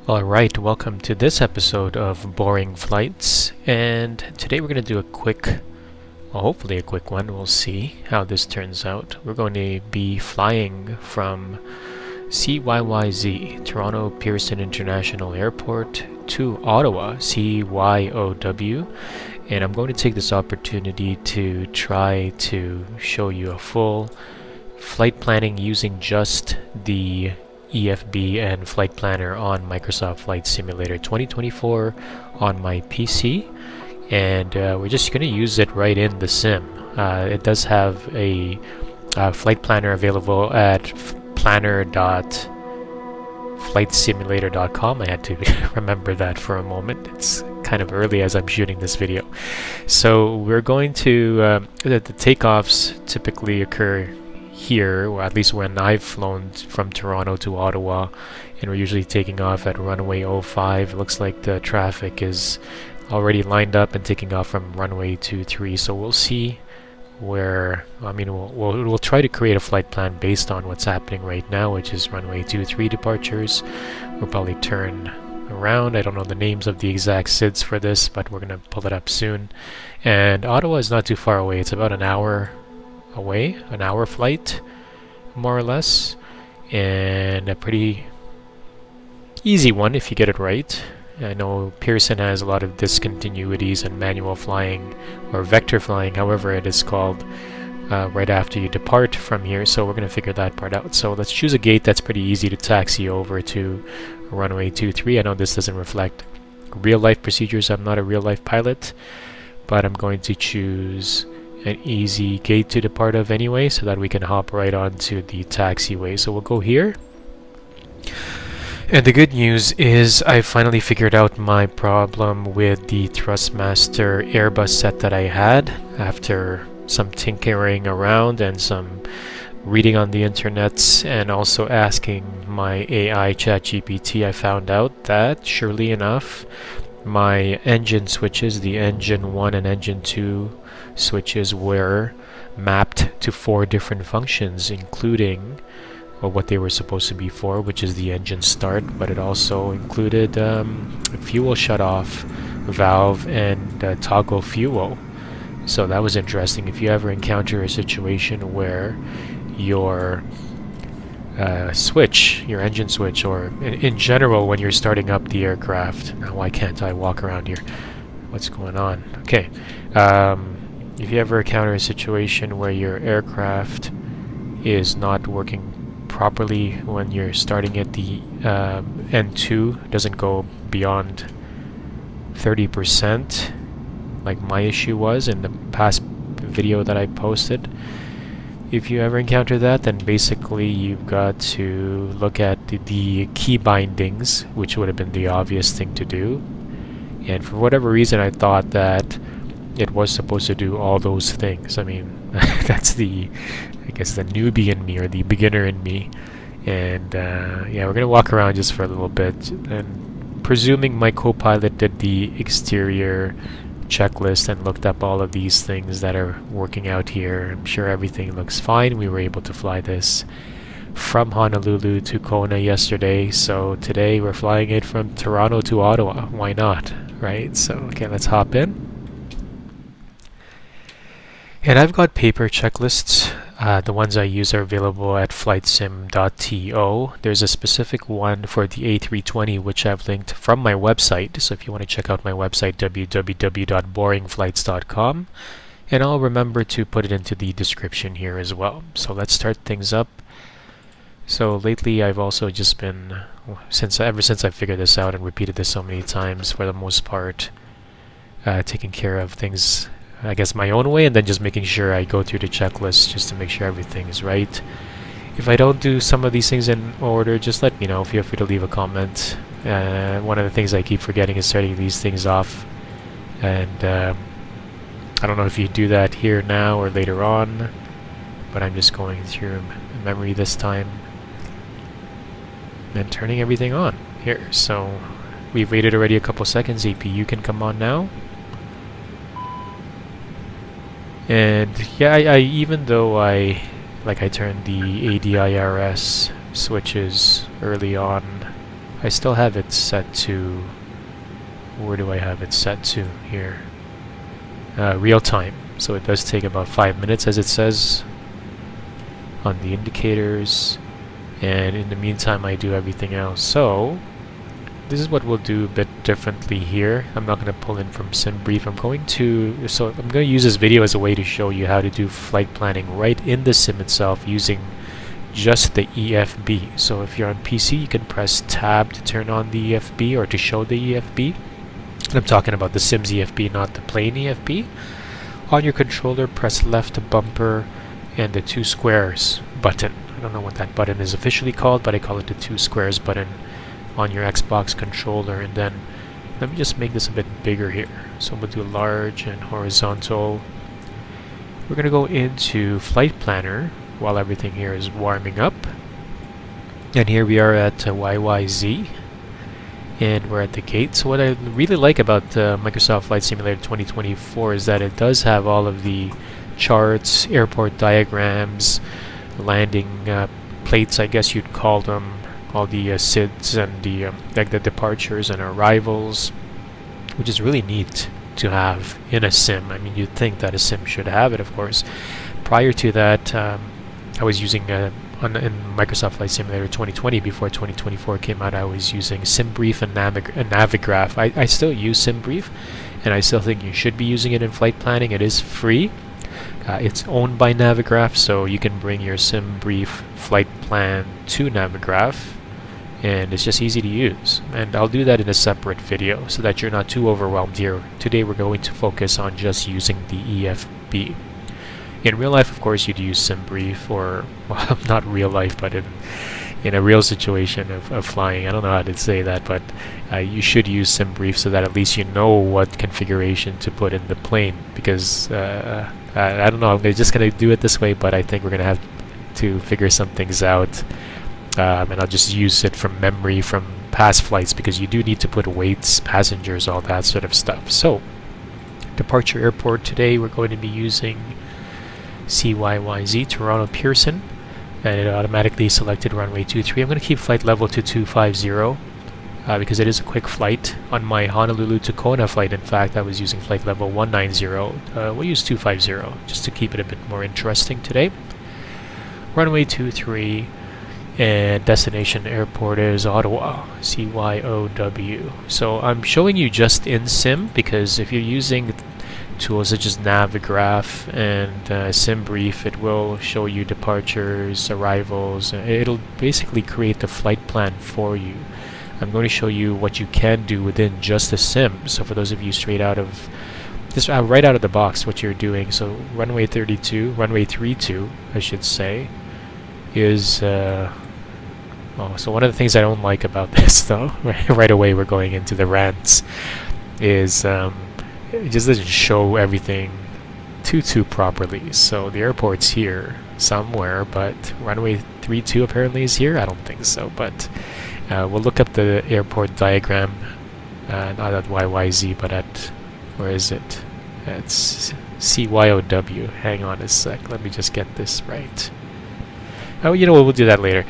Alright, welcome to this episode of Boring Flights, and today we're going to do a quick, well, hopefully a quick one. We'll see how this turns out. We're going to be flying from CYYZ, Toronto Pearson International Airport, to Ottawa, CYOW, and I'm going to take this opportunity to try to show you a full flight planning using just the EFB and Flight Planner on Microsoft Flight Simulator 2024 on my PC, and we're just going to use it right in the sim. It does have a Flight Planner available at planner.flightsimulator.com. I had to remember that for a moment. It's kind of early as I'm shooting this video. So we're going to, the takeoffs typically occur here, or at least when I've flown from Toronto to Ottawa, and we're usually taking off at runway 05. It looks like the traffic is already lined up and taking off from runway 23, so we'll see where, we'll try to create a flight plan based on what's happening right now, which is runway 23 departures. We'll probably turn around. I don't know the names of the exact SIDs for this, but we're going to pull it up soon. And Ottawa is not too far away. It's about an hour away, an hour flight more or less, and a pretty easy one if you get it right. I know Pearson has a lot of discontinuities and manual flying, or vector flying, however it is called, right after you depart from here, so we're going to figure that part out. So let's choose a gate that's pretty easy to taxi over to runway 23. I know this doesn't reflect real life procedures. I'm not a real life pilot, but I'm going to choose an easy gate to depart of anyway, so that we can hop right onto the taxiway. So we'll go here. And the good news is I finally figured out my problem with the Thrustmaster Airbus set that I had. After some tinkering around and some reading on the internet and also asking my AI ChatGPT, I found out that, surely enough, my engine switches, the engine 1 and engine 2 switches, were mapped to 4 different functions, including what they were supposed to be for, which is the engine start, but it also included a fuel shutoff valve and toggle fuel. So that was interesting. If you ever encounter a situation where your your engine switch, or in general when you're starting up the aircraft, now why can't I walk around here? What's going on? Okay. If you ever encounter a situation where your aircraft is not working properly when you're starting at the N2, doesn't go beyond 30%, like my issue was in the past video that I posted. If you ever encounter that, then basically you've got to look at the key bindings, which would have been the obvious thing to do. And for whatever reason, I thought that it was supposed to do all those things. I mean, that's the newbie in me, or the beginner in me. And yeah, we're gonna walk around just for a little bit, and presuming my co-pilot did the exterior checklist and looked up all of these things that are working out here, I'm sure everything looks fine. We were able to fly this from Honolulu to Kona yesterday, so today we're flying it from Toronto to Ottawa. Why not, right? So okay, let's hop in. And I've got paper checklists. The ones I use are available at flightsim.to. There's a specific one for the A320, which I've linked from my website. So if you want to check out my website, www.boringflights.com. And I'll remember to put it into the description here as well. So let's start things up. So lately I've also just been, ever since I figured this out and repeated this so many times, for the most part, taking care of things, I guess, my own way, and then just making sure I go through the checklist just to make sure everything is right. If I don't do some of these things in order, just let me know. Feel free to leave a comment. One of the things I keep forgetting is starting these things off, and I don't know if you do that here now or later on, but I'm just going through memory this time and turning everything on here. So we've waited already a couple seconds. APU can come on now. And yeah, I even though I turned the ADIRS switches early on I still have it set to, where do I have it set to here? Real time. So it does take about 5 minutes, as it says on the indicators, and in the meantime I do everything else. So this is what we'll do a bit differently here. I'm not going to pull in from SimBrief. I'm going to use this video as a way to show you how to do flight planning right in the sim itself using just the EFB. So if you're on PC, you can press tab to turn on the EFB or to show the EFB. And I'm talking about the Sim's EFB, not the plain EFB. On your controller, press left bumper and the 2 squares button. I don't know what that button is officially called, but I call it the 2 squares button on your Xbox controller. And then let me just make this a bit bigger here. So we'll do large and horizontal. We're going to go into Flight Planner while everything here is warming up. And here we are at CYYZ. And we're at the gate. So what I really like about Microsoft Flight Simulator 2024 is that it does have all of the charts, airport diagrams, landing plates, I guess you'd call them, all the SIDs and the like the departures and arrivals, which is really neat to have in a sim. I mean, you'd think that a sim should have it, of course. Prior to that, I was using in Microsoft Flight Simulator 2020, before 2024 came out, I was using SimBrief and Navigraph. I still use SimBrief, and I still think you should be using it in flight planning. It is free. It's owned by Navigraph, so you can bring your SimBrief flight plan to Navigraph, and it's just easy to use. And I'll do that in a separate video so that you're not too overwhelmed here. Today we're going to focus on just using the EFB. In real life, of course, you'd use SimBrief, or, well, not real life, but in a real situation of flying. I don't know how to say that, but you should use SimBrief so that at least you know what configuration to put in the plane, because I don't know, I'm just going to do it this way, but I think we're going to have to figure some things out, and I'll just use it from memory from past flights, because you do need to put weights, passengers, all that sort of stuff. So, departure airport today, we're going to be using CYYZ, Toronto Pearson, and it automatically selected runway 23. I'm going to keep flight level to 250 because it is a quick flight. On my Honolulu to Kona flight, in fact, I was using flight level 190. We'll use 250 just to keep it a bit more interesting today. Runway 23, and destination airport is Ottawa, CYOW. So I'm showing you just in sim, because if you're using tools such as Navigraph and SimBrief, it will show you departures, arrivals. It'll basically create the flight plan for you. I'm going to show you what you can do within just the sim. So for those of you straight out of this, right out of the box, what you're doing. So runway 32, I should say, is so one of the things I don't like about this, though, right away we're going into the rants, is it just doesn't show everything too properly. So the airport's here somewhere, but runway 32 apparently is here. I don't think so, but we'll look up the airport diagram, not at YYZ, but at, where is it? It's CYOW. Hang on a sec, let me just get this right. Oh, you know what, we'll do that later.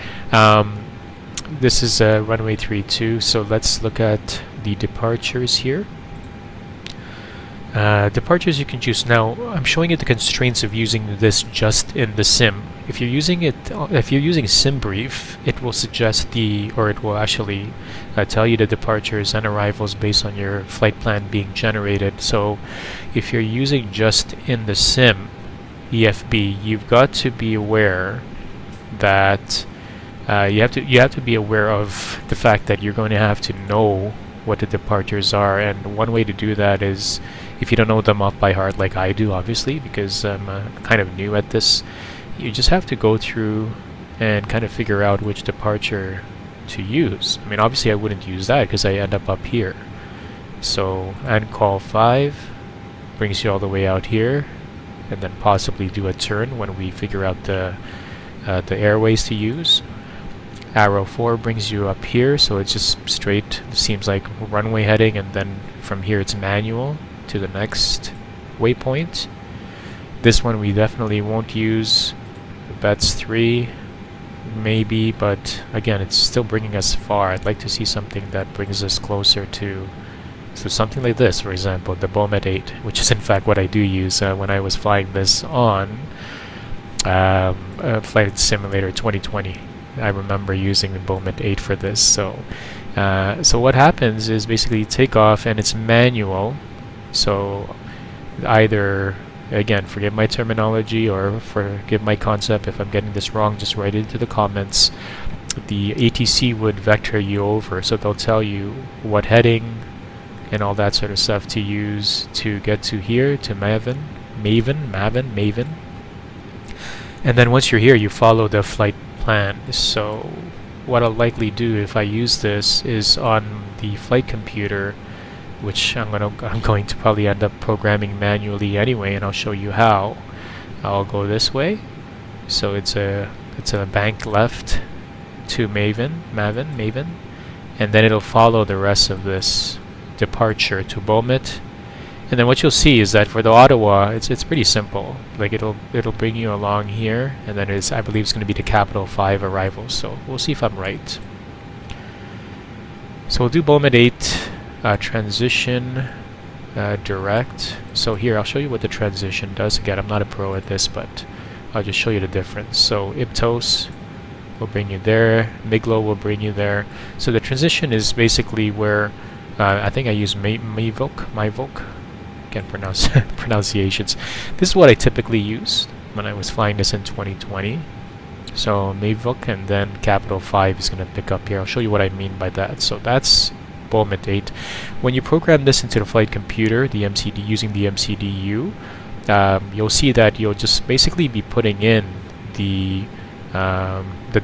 This is runway 32, so let's look at the departures here. Departures you can choose. Now, I'm showing you the constraints of using this just in the sim. If you're using SimBrief, it will suggest it will actually tell you the departures and arrivals based on your flight plan being generated. So, if you're using just in the sim EFB, you've got to be aware that you have to be aware of the fact that you're going to have to know what the departures are, and one way to do that is, if you don't know them off by heart like I do, obviously, because I'm kind of new at this, you just have to go through and kind of figure out which departure to use. I mean, obviously I wouldn't use that because I end up here. So, and call 5 brings you all the way out here, and then possibly do a turn when we figure out the airways to use. Arrow 4 brings you up here, so it's just straight, seems like runway heading, and then from here it's manual to the next waypoint. This one we definitely won't use. That's 3. maybe, but again, it's still bringing us far. I'd like to see something that brings us closer to something like this, for example, the Bomet 8, which is in fact what I do use when I was flying this on Flight Simulator 2020. I remember using the Bomet 8 for this. So what happens is basically you take off and it's manual. So either, again, forgive my terminology or forgive my concept if I'm getting this wrong, just write it into the comments. The ATC would vector you over, so they'll tell you what heading and all that sort of stuff to use to get to here, to Maven. And then once you're here, you follow the flight plan. So what I'll likely do if I use this is on the flight computer, which I'm going to probably end up programming manually anyway, and I'll show you how. I'll go this way. So it's a bank left to Maven, and then it'll follow the rest of this departure to Bomet. And then what you'll see is that for the Ottawa, it's pretty simple. Like it'll bring you along here, and then I believe it's going to be the capital 5 arrival. So we'll see if I'm right. So we'll do Bomet 8 transition direct. So here I'll show you what the transition does. Again, I'm not a pro at this, but I'll just show you the difference. So Iptos will bring you there. Miglo will bring you there. So the transition is basically where I think I use Myvok. Again, pronunciations. This is what I typically used when I was flying this in 2020. So Myvok, and then capital 5 is going to pick up here. I'll show you what I mean by that. So that's Bomet 8. When you program this into the flight computer, the MCD using the MCDU, you'll see that you'll just basically be putting in the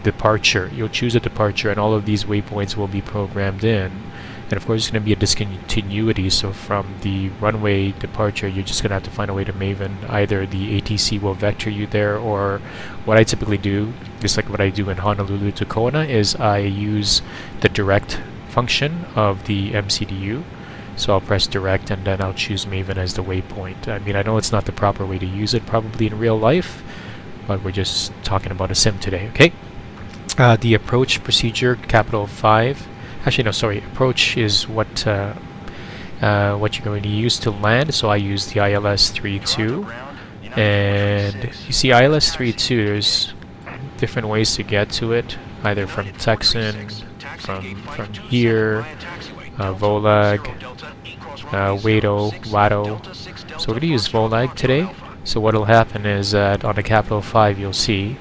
departure. You'll choose a departure, and all of these waypoints will be programmed in. And of course, it's going to be a discontinuity. So from the runway departure, you're just going to have to find a way to Maven. Either the ATC will vector you there, or what I typically do, just like what I do in Honolulu to Kona, is I use the direct function of the MCDU. So I'll press direct, and then I'll choose Maven as the waypoint. I mean, I know it's not the proper way to use it probably in real life, but we're just talking about a sim today, okay? The approach procedure, capital 5. Actually, no, sorry. Approach is what you're going to use to land. So I use the ILS 3.2, and you see ILS 3.2. There's different ways to get to it, either from Texan, from here, Volag, Wado. So we're going to use Volag today. So what will happen is that on the capital 5, you'll see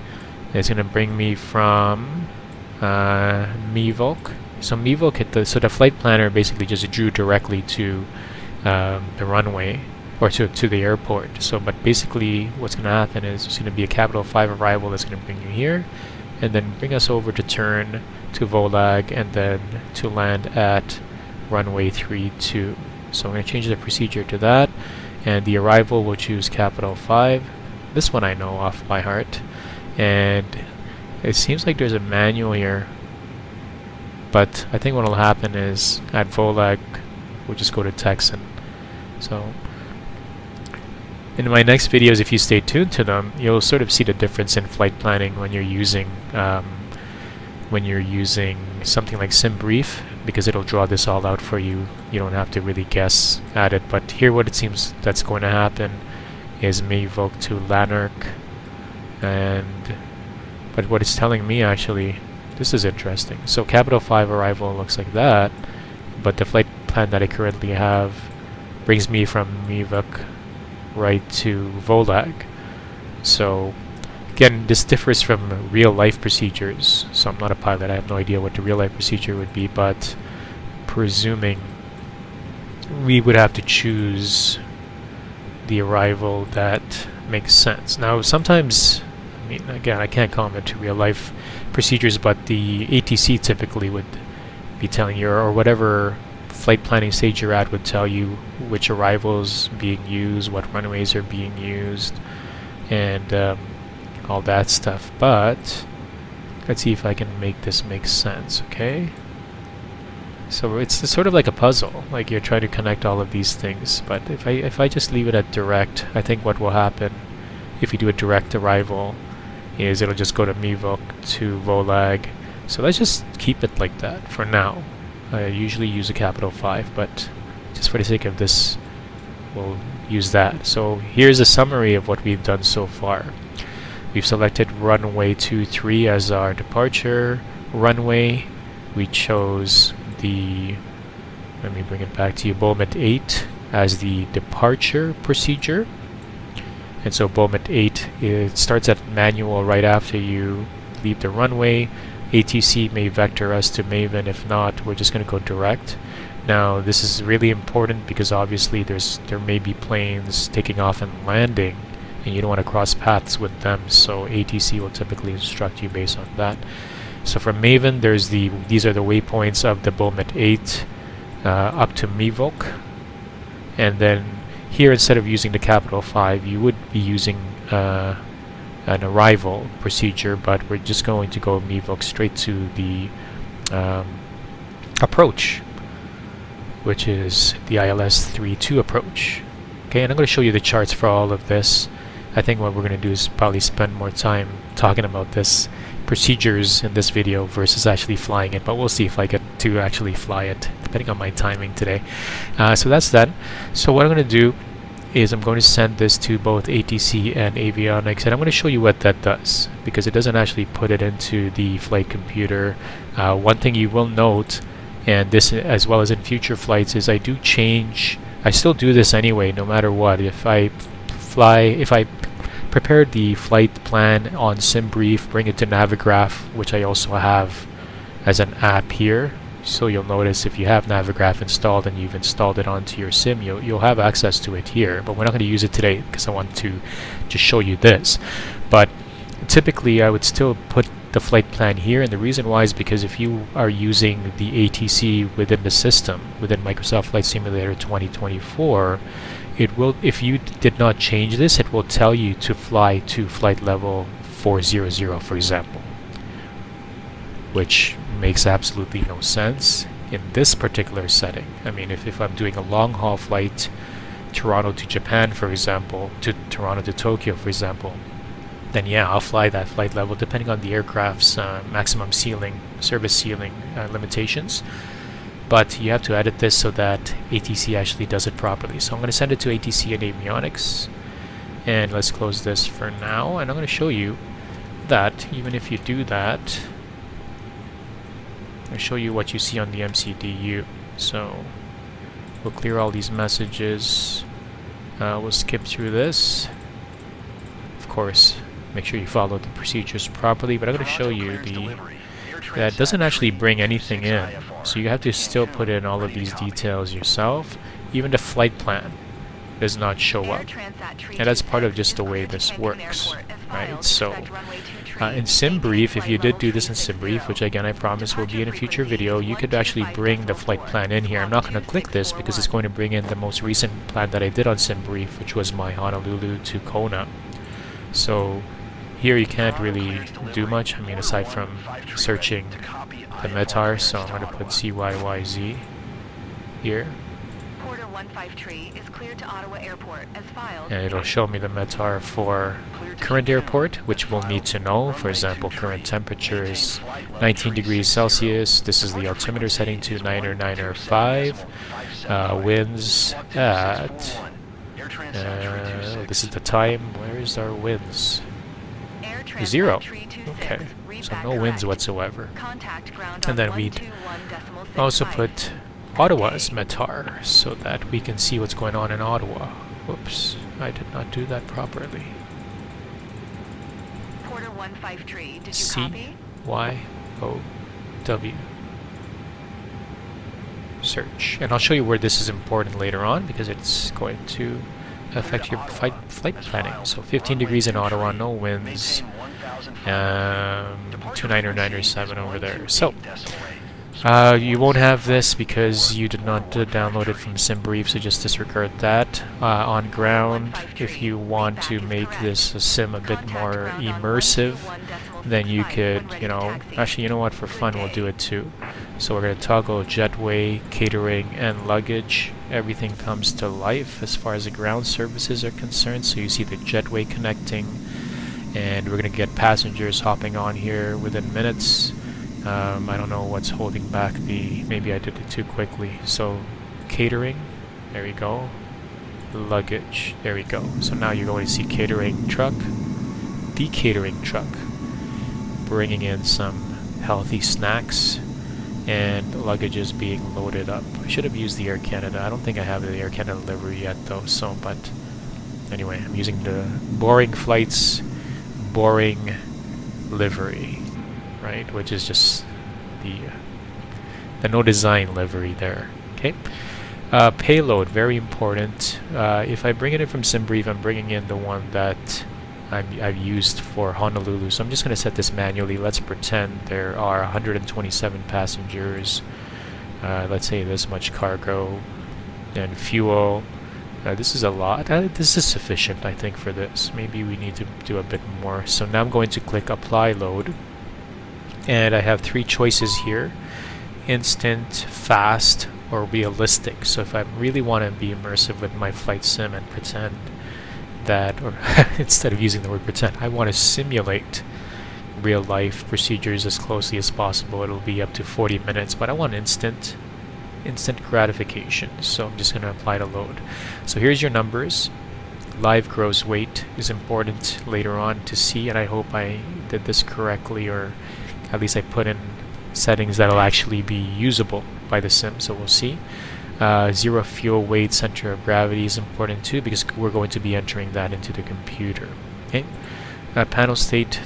it's going to bring me from Myvok. So Myvok so the flight planner basically just drew directly to the runway, or to the airport. So, but basically what's going to happen is it's going to be a capital 5 arrival that's going to bring you here, and then bring us over to turn to Volag, and then to land at runway 32. So I'm going to change the procedure to that, and the arrival will choose capital 5. This one I know off by heart, and it seems like there's a manual here. But I think what will happen is at Volag, we'll just go to Texan. So in my next videos, if you stay tuned to them, you'll sort of see the difference in flight planning when you're using something like SimBrief, because it'll draw this all out for you. You don't have to really guess at it. But here, what it seems that's going to happen is Myvok to Lanark, but what it's telling me actually. This is interesting. So capital 5 arrival looks like that, but the flight plan that I currently have brings me from Myvok right to Volag. So again, this differs from real life procedures. So I'm not a pilot, I have no idea what the real life procedure would be, but presuming we would have to choose the arrival that makes sense. Now sometimes, I mean, again, I can't comment to real life procedures, but the ATC typically would be telling you, or whatever flight planning stage you're at would tell you which arrivals being used, what runways are being used, and all that stuff. But let's see if I can make this make sense, okay? So it's sort of like a puzzle, like you're trying to connect all of these things. But if I just leave it at direct, I think what will happen if you do a direct arrival is it'll just go to MVOC to VOLAG. So let's just keep it like that for now. I usually use a capital 5, but just for the sake of this, we'll use that. So here's a summary of what we've done so far. We've selected runway 23 as our departure runway. We chose the, let me bring it back to you, Bulmet 8 as the departure procedure. And so Bulmet 8, it starts at manual right after you leave the runway. ATC may vector us to Maven. If not, we're just going to go direct. Now this is really important because obviously there may be planes taking off and landing, and you don't want to cross paths with them, so ATC will typically instruct you based on that. So from Maven, these are the waypoints of the Bulmet 8 up to MVOC, and then here instead of using the capital 5, you would be using an arrival procedure, but we're just going to go MVOC straight to the approach, which is the ILS 3-2 approach. Okay, and I'm going to show you the charts for all of this. I think what we're going to do is probably spend more time talking about this procedures in this video versus actually flying it, but we'll see if I get to actually fly it, depending on my timing today. So that's that. So what I'm going to do is I'm going to send this to both ATC and avionics, and I'm going to show you what that does, because it doesn't actually put it into the flight computer. One thing you will note, and this as well as in future flights, is I still do this anyway, no matter what. If I prepare the flight plan on SimBrief, bring it to Navigraph, which I also have as an app here. So you'll notice if you have Navigraph installed and you've installed it onto your sim, you'll have access to it here. But we're not going to use it today because I want to just show you this. But typically I would still put the flight plan here, and the reason why is because if you are using the ATC within the system, within Microsoft Flight Simulator 2024, it will, if you did not change this, it will tell you to fly to flight level 400, for example, which makes absolutely no sense in this particular setting. I mean, if I'm doing a long haul flight, Toronto to Japan, for example, to Toronto to Tokyo, for example, then yeah, I'll fly that flight level depending on the aircraft's maximum ceiling, service ceiling limitations. But you have to edit this so that ATC actually does it properly. So I'm going to send it to ATC and avionics, and let's close this for now. And I'm going to show you that even if you do that, I'll show you what you see on the MCDU. So we'll clear all these messages. We'll skip through this. Of course, make sure you follow the procedures properly, but I'm going to show you that doesn't actually bring anything in. So you have to still put in all of these details yourself. Even the flight plan does not show up. And that's part of just the way this works, right? So in SimBrief, if you did do this in SimBrief, which again I promise will be in a future video, you could actually bring the flight plan in here. I'm not going to click this because it's going to bring in the most recent plan that I did on SimBrief, which was my Honolulu to Kona. So here you can't really do much, I mean, aside from searching the METAR. So I'm going to put CYYZ here. Porter 153 is cleared to Ottawa Airport as filed. And it'll show me the METAR for current airport, which we'll need to know. For example, current temperature is 19 degrees Celsius. This is the altimeter setting to 905. Winds at... this is the time. Where is our winds? 0. Okay, so no winds whatsoever. And then we'd also put Ottawa's METAR so that we can see what's going on in Ottawa. Whoops, I did not do that properly. Porter 153, did you copy? CYOW. Search. And I'll show you where this is important later on because it's going to affect your flight planning. So 15 degrees in Ottawa, no winds, 29907 over there. So you won't have this because you did not download it from SimBrief, so just disregard that. On ground, if you want to make this sim a bit more immersive, then you could, actually, you know what, for fun we'll do it too. So we're going to toggle jetway, catering, and luggage. Everything comes to life as far as the ground services are concerned. So you see the jetway connecting, and we're gonna get passengers hopping on here within minutes. I don't know what's holding back the, maybe I did it too quickly. So catering, there we go. Luggage, there we go. So now you're going to see catering truck, the catering truck, bringing in some healthy snacks, and luggage is being loaded up. I should have used the Air Canada. I don't think I have the Air Canada livery yet though, so, but anyway, I'm using the boring flights, boring livery, right, which is just the no design livery there. Okay. Payload, very important. If I bring it in from SimBrief, I'm bringing in the one that I've used for Honolulu. So I'm just going to set this manually. Let's pretend there are 127 passengers. Let's say this much cargo and fuel. This is a lot. This is sufficient, I think, for this. Maybe we need to do a bit more. So now I'm going to click Apply Load. And I have 3 choices here: instant, fast, or realistic. So if I really want to be immersive with my flight sim and pretend that, or instead of using the word pretend, I want to simulate real life procedures as closely as possible, it'll be up to 40 minutes, but I want instant gratification. So I'm just going to apply to load. So here's your numbers. Live gross weight is important later on to see, and I hope I did this correctly, or at least I put in settings that'll actually be usable by the sim, so we'll see. Zero fuel weight, center of gravity is important too, because we're going to be entering that into the computer. Okay. Panel state,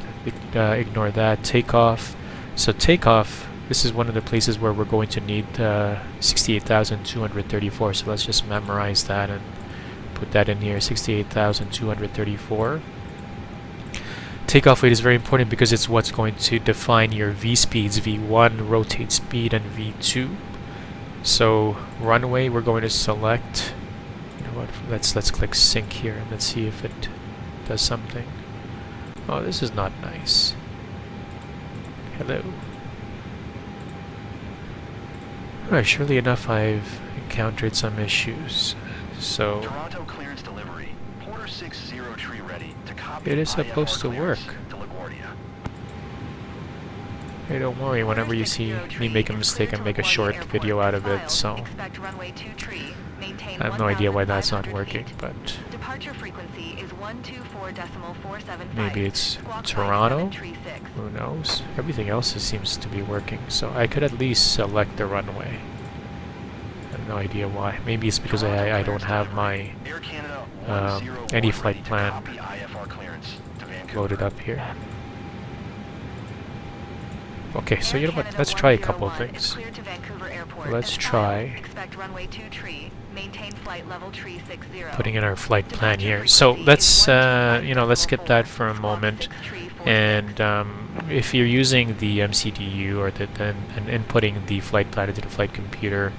ignore that. Takeoff. So takeoff, this is one of the places where we're going to need 68,234. So let's just memorize that and put that in here. 68,234. Takeoff weight is very important because it's what's going to define your V speeds, V1, rotate speed, and V2. So runway, we're going to select, you know what, let's click sync here and let's see if it does something. Oh, this is not nice. Hello. Alright, surely enough I've encountered some issues. So Toronto clearance delivery. Porter 60 tree ready to copy. It is supposed to work. Hey, don't worry, whenever you see me make a mistake, I make a short video out of it, so I have no idea why that's not working, but maybe it's Toronto? Who knows? Everything else seems to be working, so I could at least select the runway. I have no idea why. Maybe it's because I don't have my any flight plan loaded up here. Okay, so you know what, let's try a couple of things. Let's try putting in our flight plan here. So let's let's skip that for a moment, and if you're using the MCDU or and inputting the flight plan into the flight computer,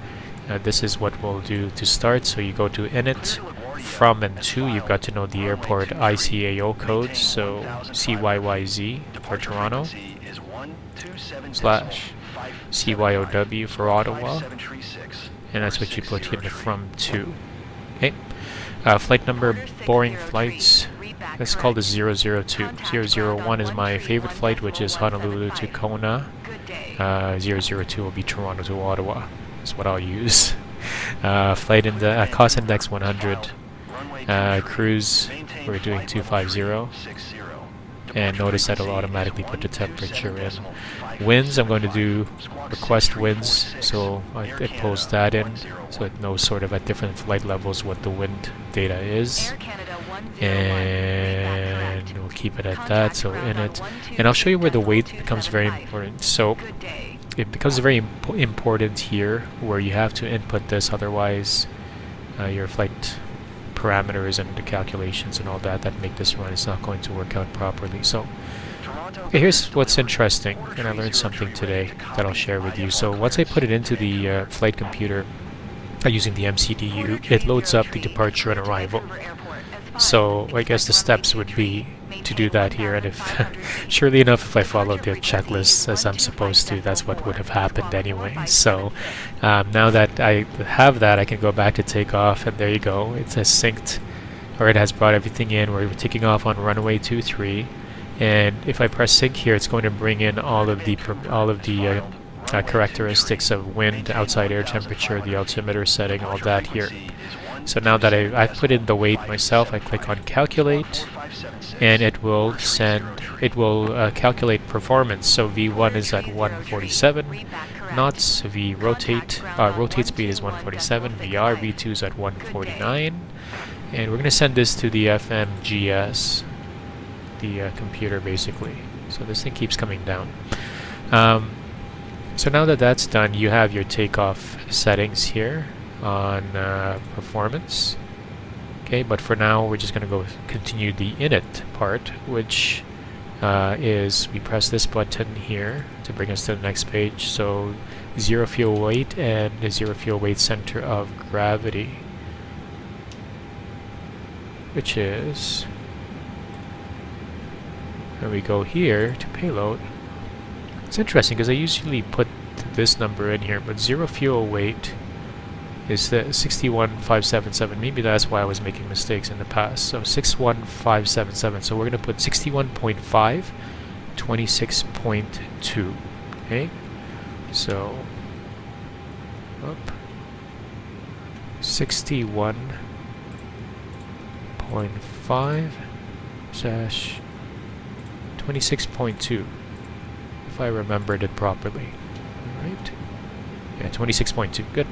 this is what we'll do to start. So you go to init, from and to, you've got to know the airport ICAO code, so CYYZ for Toronto, / CYOW for Ottawa, and that's what you put in the from to. Okay. Flight number, boring flights, let's call this 002. 001 is my favorite flight, which is Honolulu to Kona. 002 will be Toronto to Ottawa. That's what I'll use. Flight index, cost index 100. Cruise, we're doing 250. And notice that it'll automatically put the temperature in. Winds, I'm going to do request winds, so it pulls that in, so it knows sort of at different flight levels what the wind data is. And we'll keep it at that, so in it. And I'll show you where the weight becomes very important. So it becomes very important here, where you have to input this, otherwise your flight parameters and the calculations and all that make this run is not going to work out properly. So okay, here's what's interesting, and I learned something today that I'll share with you. So once I put it into the flight computer using the MCDU, it loads up the departure and arrival. So I guess the steps would be to do that here, and if surely enough, if I followed the checklist as I'm supposed to, that's what would have happened anyway. So now that I have that, I can go back to takeoff, and there you go, it has synced, or it has brought everything in. We're taking off on runway 23, And if I press sync here, it's going to bring in all of the characteristics of wind, outside air temperature, the altimeter setting, all that here. So now that I've put in the weight myself, I click on calculate, and it will calculate performance. So V1 is at 147 knots, rotate speed is 147, V2 is at 149, and we're going to send this to the FMGS, the computer basically. So this thing keeps coming down. So now that that's done, you have your takeoff settings here on performance. Okay, but for now we're just going to continue the init part, which is we press this button here to bring us to the next page. So 0 fuel weight and the 0 fuel weight center of gravity, which is, and we go here to payload. It's interesting because I usually put this number in here, but 0 fuel weight is the 61577. Maybe that's why I was making mistakes in the past. So 61577. So we're going to put 61.5, 26.2. Okay, so up 61.5 dash 26.2. If I remembered it properly. Alright. Yeah, 26.2. Good.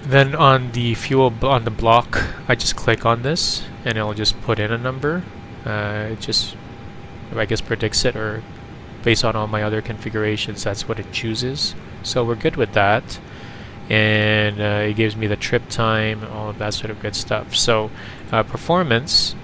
Then on the fuel on the block, I just click on this and it'll just put in a number. It just, I guess, predicts it, or based on all my other configurations, that's what it chooses. So we're good with that. And it gives me the trip time, all of that sort of good stuff. So performance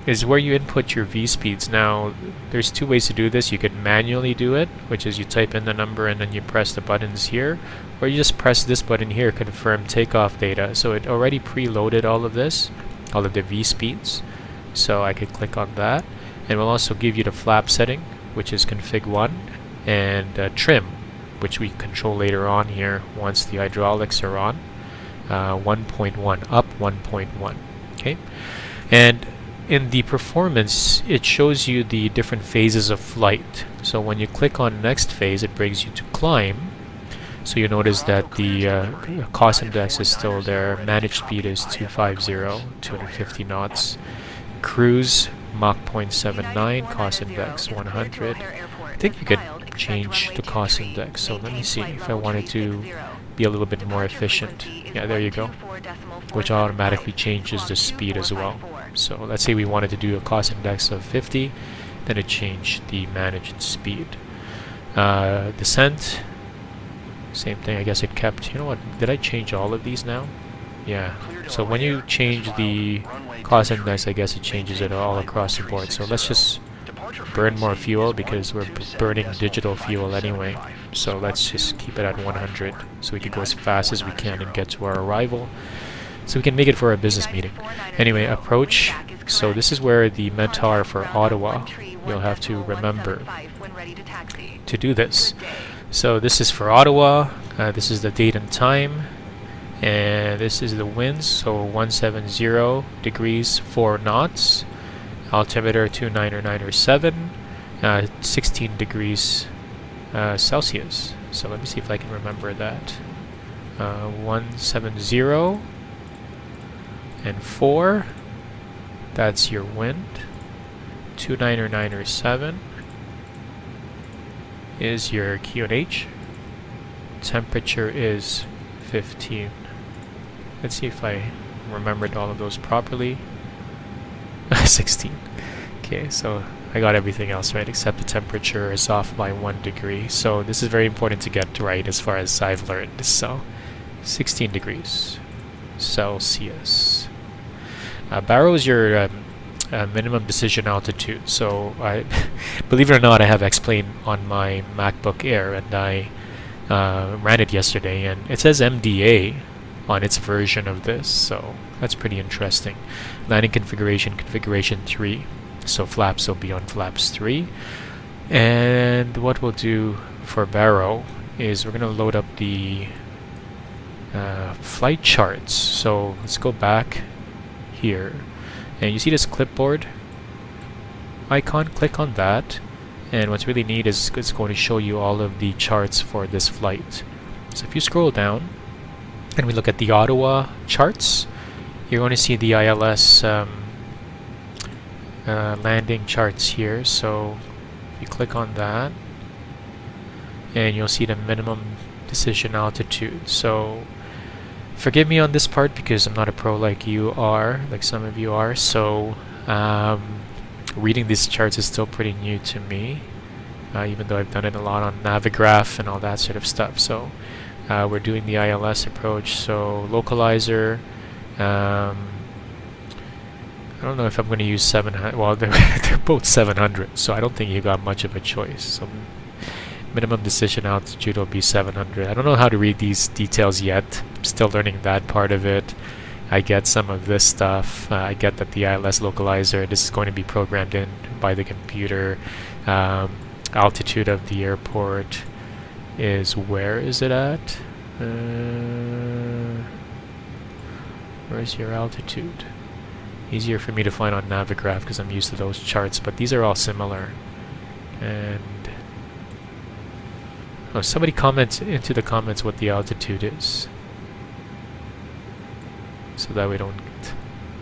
is where you input your V-speeds. Now, there's two ways to do this. You could manually do it, which is you type in the number and then you press the buttons here, or you just press this button here, confirm takeoff data. So it already preloaded all of this, all of the V-speeds. So I could click on that, and we'll also give you the flap setting, which is config 1, and trim, which we control later on here once the hydraulics are on. 1.1, up 1.1. Okay, and in the performance, it shows you the different phases of flight. So when you click on next phase, it brings you to climb. So you notice that the cost index is still there. Managed speed is 250, 250 knots. Cruise, Mach 0.79, cost index 100. I think you could change the cost index. So let me see if I wanted to be a little bit more efficient. Yeah, there you go. Which automatically changes the speed as well. So let's say we wanted to do a cost index of 50, then it changed the managed speed. Descent, same thing. I guess it kept, you know what, did I change all of these now? Yeah. So when you change the cost index, I guess it changes it all across the board. So let's just burn more fuel because we're burning digital fuel anyway. So let's just keep it at 100 so we can go as fast as we can and get to our arrival, so we can make it for our business meeting. Anyway, approach. So this is where the METAR for Ottawa, you'll have to remember to do this. So this is for Ottawa, this is the date and time, and this is the winds. So 170 degrees 4 knots, altimeter 29907, 16 degrees Celsius. So let me see if I can remember that. 170 and 4, that's your wind. 29907 is your QNH. Temperature is 15. Let's see if I remembered all of those properly. 16. Okay, so I got everything else right except the temperature is off by 1 degree. So this is very important to get right as far as I've learned. So 16 degrees Celsius. Barrow is your minimum decision altitude. So I, believe it or not, I have X-Plane on my MacBook Air, and I ran it yesterday, and it says MDA on its version of this. So that's pretty interesting. Landing configuration, configuration 3. So flaps will be on flaps 3. And what we'll do for Barrow is we're going to load up the flight charts. So let's go back here, and you see this clipboard. icon, click on that, and what's really neat is it's going to show you all of the charts for this flight. So if you scroll down and we look at the Ottawa charts, you're going to see the ILS landing charts here. So if you click on that, and you'll see the minimum decision altitude. So forgive me on this part because I'm not a pro like you are, like some of you are, so reading these charts is still pretty new to me, even though I've done it a lot on Navigraph and all that sort of stuff. So we're doing the ILS approach. So localizer, I don't know if I'm going to use 700. Well, they're both 700, so I don't think you got much of a choice. So minimum decision altitude will be 700. I don't know how to read these details yet. I'm still learning that part of it. I get some of this stuff. I get that the ILS localizer, this is going to be programmed in by the computer. Altitude of the airport is, where is it at? Where's your altitude? Easier for me to find on Navigraph because I'm used to those charts, but these are all similar. And oh, somebody comments into the comments what the altitude is, so that we don't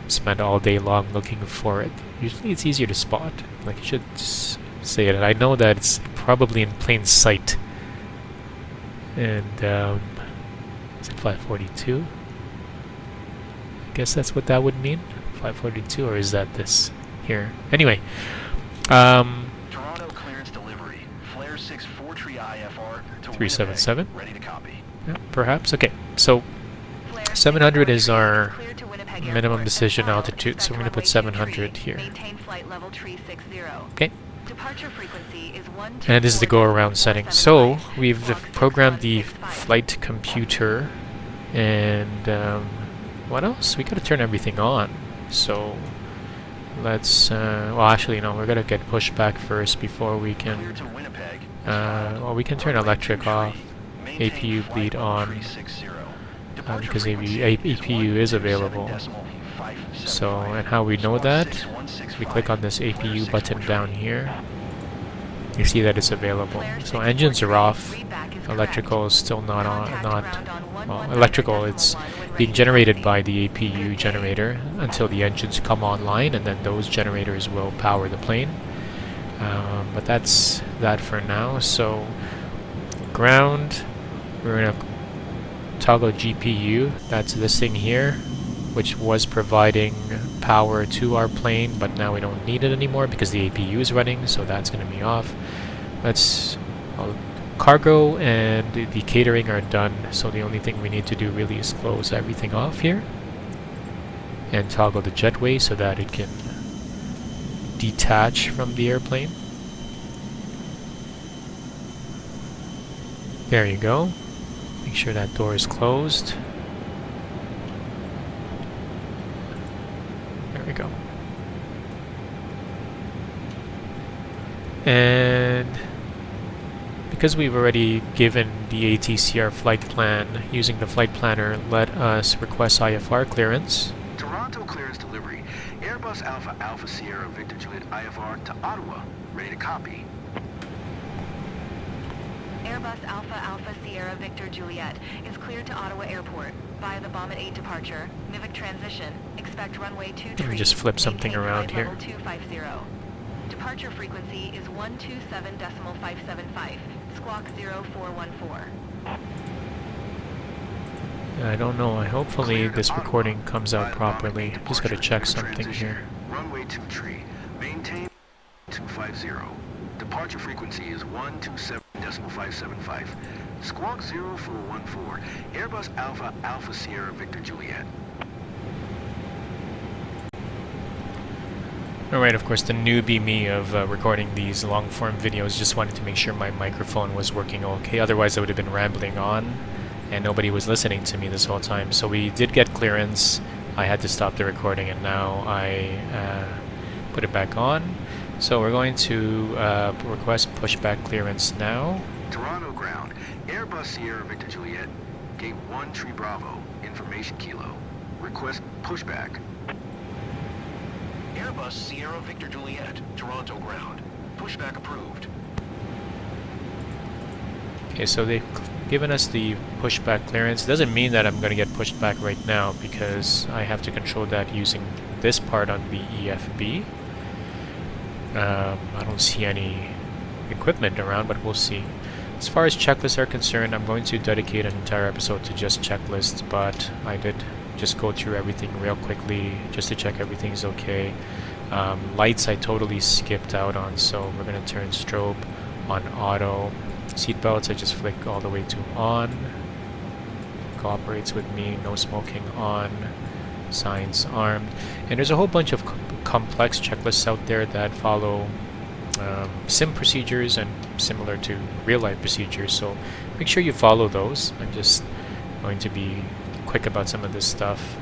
spend all day long looking for it. Usually it's easier to spot. Like, you should just say it. And I know that it's probably in plain sight. And is it 542? I guess that's what that would mean. 542, or is that this here? Anyway, Toronto clearance delivery. Flare 6 4-tree IFR to 377. Winnipeg. Ready to copy. Yeah, perhaps. Okay, so 700 is our minimum decision altitude, so we're going to put 700 here. Okay. And this is the go-around setting. So we've programmed the flight computer, and what else? We got to turn everything on. So let's. Well, actually, no. We're gonna get Pushback first before we can. Well, we can turn electric off, APU bleed on, because APU is available. So, and how we know that? We click on this APU button down here. You see that it's available. So engines are off. Electrical is still not on. Well, electrical, it's being generated by the APU generator until the engines come online, and then those generators will power the plane. But that's that for now. So ground, we're gonna toggle GPU. That's this thing here, which was providing power to our plane, but now we don't need it anymore because the APU is running, so that's going to be off. Cargo and the catering are done, so the only thing we need to do really is close everything off here and toggle the jetway so that it can detach from the airplane. There you go. Make sure that door is closed. There we go. And because we've already given the ATCR flight plan, using the flight planner, let us request IFR clearance. Toronto clearance delivery. Airbus Alpha Sierra Victor Juliet IFR to Ottawa. Ready to copy. Airbus Alpha Sierra Victor Juliet is cleared to Ottawa Airport via the Bomb at 8 departure. MIVIC transition. Expect runway 23. Let me just flip something around here. 250. Departure frequency is 127.575. Squawk 0414. I don't know. Hopefully this recording comes out properly. Just gotta check something here. Runway 23. Maintain 250. Departure frequency is 127.575. Squawk 0414. Airbus Alpha Sierra Victor Juliet. Alright, of course, the newbie me of recording these long-form videos just wanted to make sure my microphone was working okay. Otherwise, I would have been rambling on, and nobody was listening to me this whole time. So we did get clearance. I had to stop the recording, and now I put it back on. So we're going to request pushback clearance now. Toronto ground. Airbus Sierra Victor Juliet. Gate 1 Tree Bravo. Information Kilo. Request pushback. Airbus Sierra Victor Juliet, Toronto ground. Pushback approved. Okay, so they've given us the pushback clearance. Doesn't mean that I'm going to get pushed back right now because I have to control that using this part on the EFB. I don't see any equipment around, but we'll see. As far as checklists are concerned, I'm going to dedicate an entire episode to just checklists, but I did just go through everything real quickly just to check everything's okay. Lights I totally skipped out on, so we're going to turn strobe on auto. Seatbelts I just flick all the way to on. Cooperates with me, no smoking on. Signs armed. And there's a whole bunch of complex checklists out there that follow sim procedures and similar to real-life procedures, so make sure you follow those. I'm just going to be quick about some of this stuff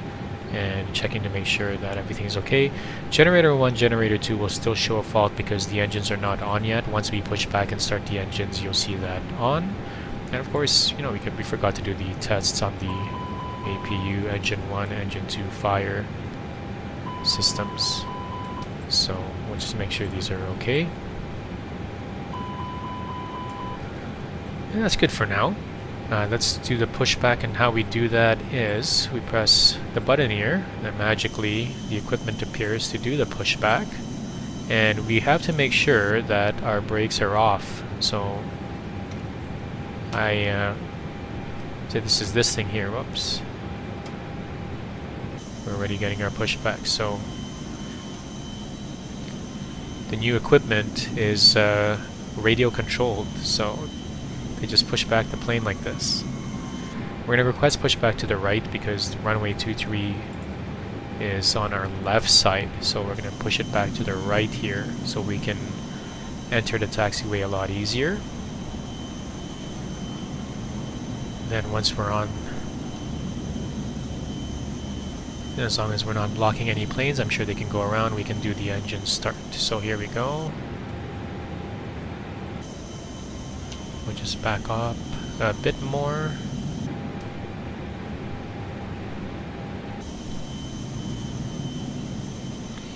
and checking to make sure that everything is okay. Generator 1, Generator 2 will still show a fault because the engines are not on yet. Once we push back and start the engines, you'll see that on. And of course, you know, we forgot to do the tests on the APU, Engine 1, Engine 2 fire systems. So we'll just make sure these are okay. And that's good for now. Let's do the pushback, and how we do that is we press the button here, and then magically the equipment appears to do the pushback. And we have to make sure that our brakes are off. So I say this is this thing here. Whoops. We're already getting our pushback. So the new equipment is radio controlled, so they just push back the plane like this. We're going to request pushback to the right because runway 23 is on our left side, so we're going to push it back to the right here so we can enter the taxiway a lot easier. Then once we're on, as long as we're not blocking any planes, I'm sure they can go around, we can do the engine start. So here we go. We'll just back up a bit more.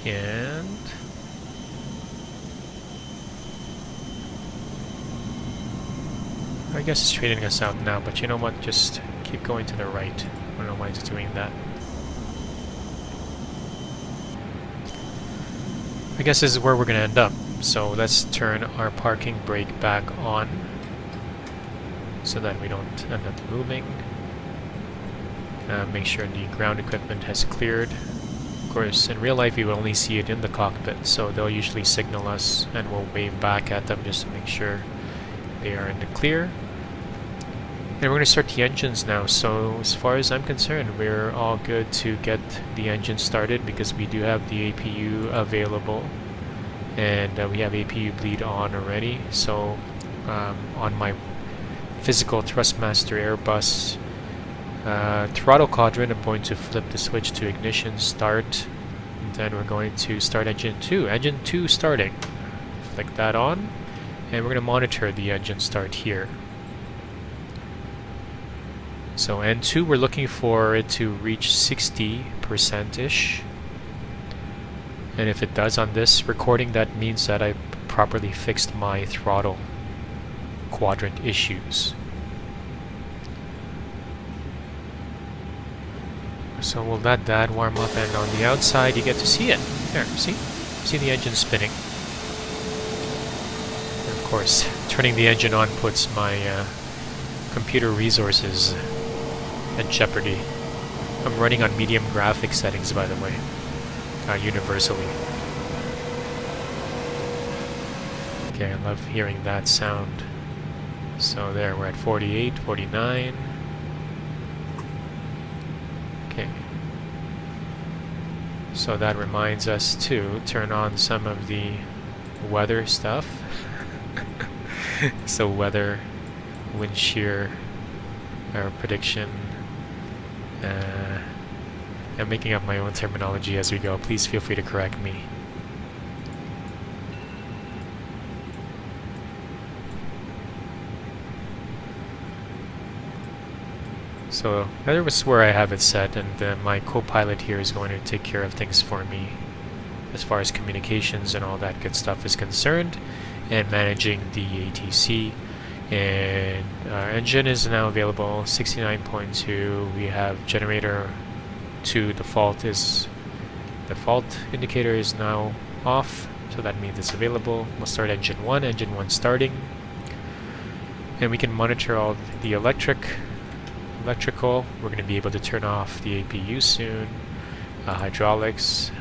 And I guess it's trading us out now, but you know what? Just keep going to the right. I don't know why it's doing that. I guess this is where we're going to end up. So let's turn our parking brake back on so that we don't end up moving. Make sure the ground equipment has cleared. Of course, in real life you will only see it in the cockpit, so they'll usually signal us and we'll wave back at them just to make sure they are in the clear. And we're going to start the engines now, so as far as I'm concerned, we're all good to get the engine started because we do have the APU available, and we have APU bleed on already. So on my physical Thrustmaster Airbus throttle quadrant, I'm going to flip the switch to ignition start, and then we're going to start engine 2. Engine 2 starting. Flick that on, and we're going to monitor the engine start here. So N2, we're looking for it to reach 60%-ish. And if it does on this recording, that means that I properly fixed my throttle quadrant issues. So we'll let that warm up, and on the outside you get to see it. There, see the engine spinning. And of course, turning the engine on puts my computer resources at jeopardy. I'm running on medium graphics settings, by the way, universally. Okay, I love hearing that sound. So there, we're at 48, 49. Okay. So that reminds us to turn on some of the weather stuff. So weather, wind shear, prediction. I'm making up my own terminology as we go. Please feel free to correct me. So that was where I have it set, and my co-pilot here is going to take care of things for me as far as communications and all that good stuff is concerned, and managing the ATC. And our engine is now available, 69.2. We have generator 2 default indicator is now off, so that means it's available. We'll start engine 1 starting, and we can monitor all the electrical. We're going to be able to turn off the APU soon. Hydraulics,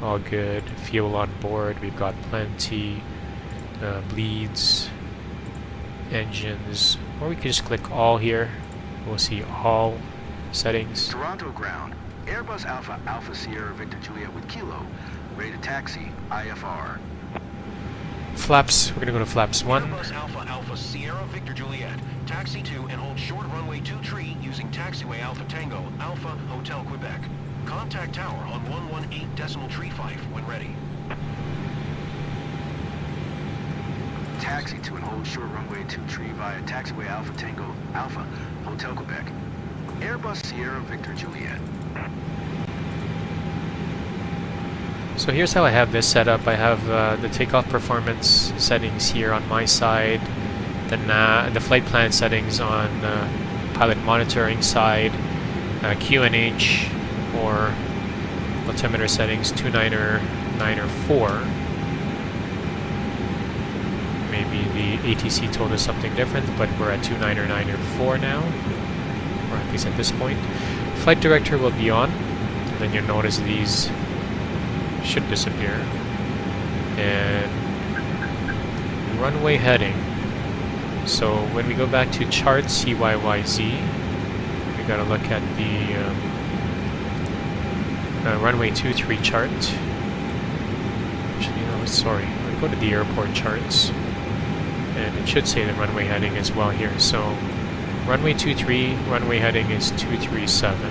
all good. Fuel on board, we've got plenty. Bleeds, engines, or we can just click all here. We'll see all settings. Toronto ground. Airbus Alpha Sierra Victor Juliet with Kilo. Ready to taxi. IFR. Flaps, we're going to go to flaps 1. Airbus Alpha Sierra Victor Juliet. Taxi to and hold short runway 23 using taxiway Alpha Tango, Alpha Hotel Quebec. Contact tower on 118.35 when ready. Taxi to and hold short runway 23 via taxiway Alpha Tango, Alpha Hotel Quebec. Airbus Sierra Victor Juliet. So here's how I have this set up. I have the takeoff performance settings here on my side, the flight plan settings on the pilot monitoring side, QNH or altimeter settings 29er, 9er, 4. Maybe the ATC told us something different, but we're at 29er, 9er, 4 now, or at least at this point. Flight director will be on, and then you'll notice these should disappear. And runway heading. So when we go back to chart CYYZ, we gotta look at the runway 23 chart. Actually, no, sorry. We go to the airport charts, and it should say the runway heading as well here. So runway 23, runway heading is 237.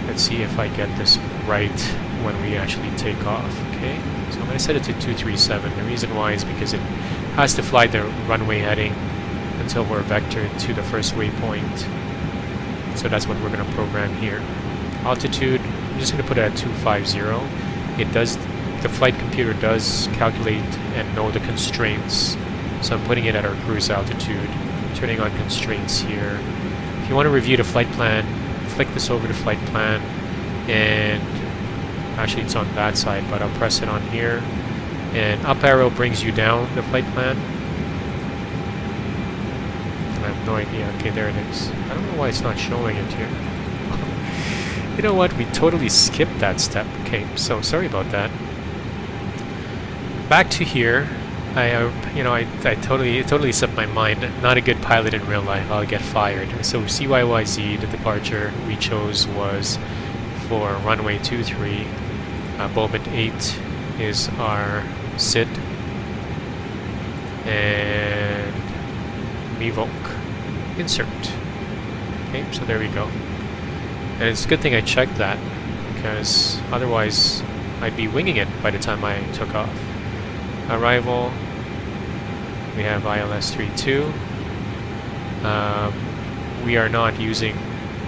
Let's see if I get this right when we actually take off. Okay, so I'm going to set it to 237. The reason why is because it has to fly the runway heading until we're vectored to the first waypoint. So that's what we're going to program here. Altitude, I'm just going to put it at 250. It does, the flight computer does calculate and know the constraints. So I'm putting it at our cruise altitude, turning on constraints here. If you want to review the flight plan, flick this over to flight plan, and actually it's on that side, but I'll press it on here, and up arrow brings you down the flight plan. I have no idea. Okay, there it is. I don't know why it's not showing it here. You know what? We totally skipped that step. Okay, so sorry about that. Back to here. I totally slipped my mind. Not a good pilot in real life. I'll get fired. So CYYZ, the departure we chose was for runway 23. Moment 8 is our SID. And MIVOC. Insert. Okay, so there we go. And it's a good thing I checked that, because otherwise I'd be winging it by the time I took off. Arrival, we have ILS 32. We are not using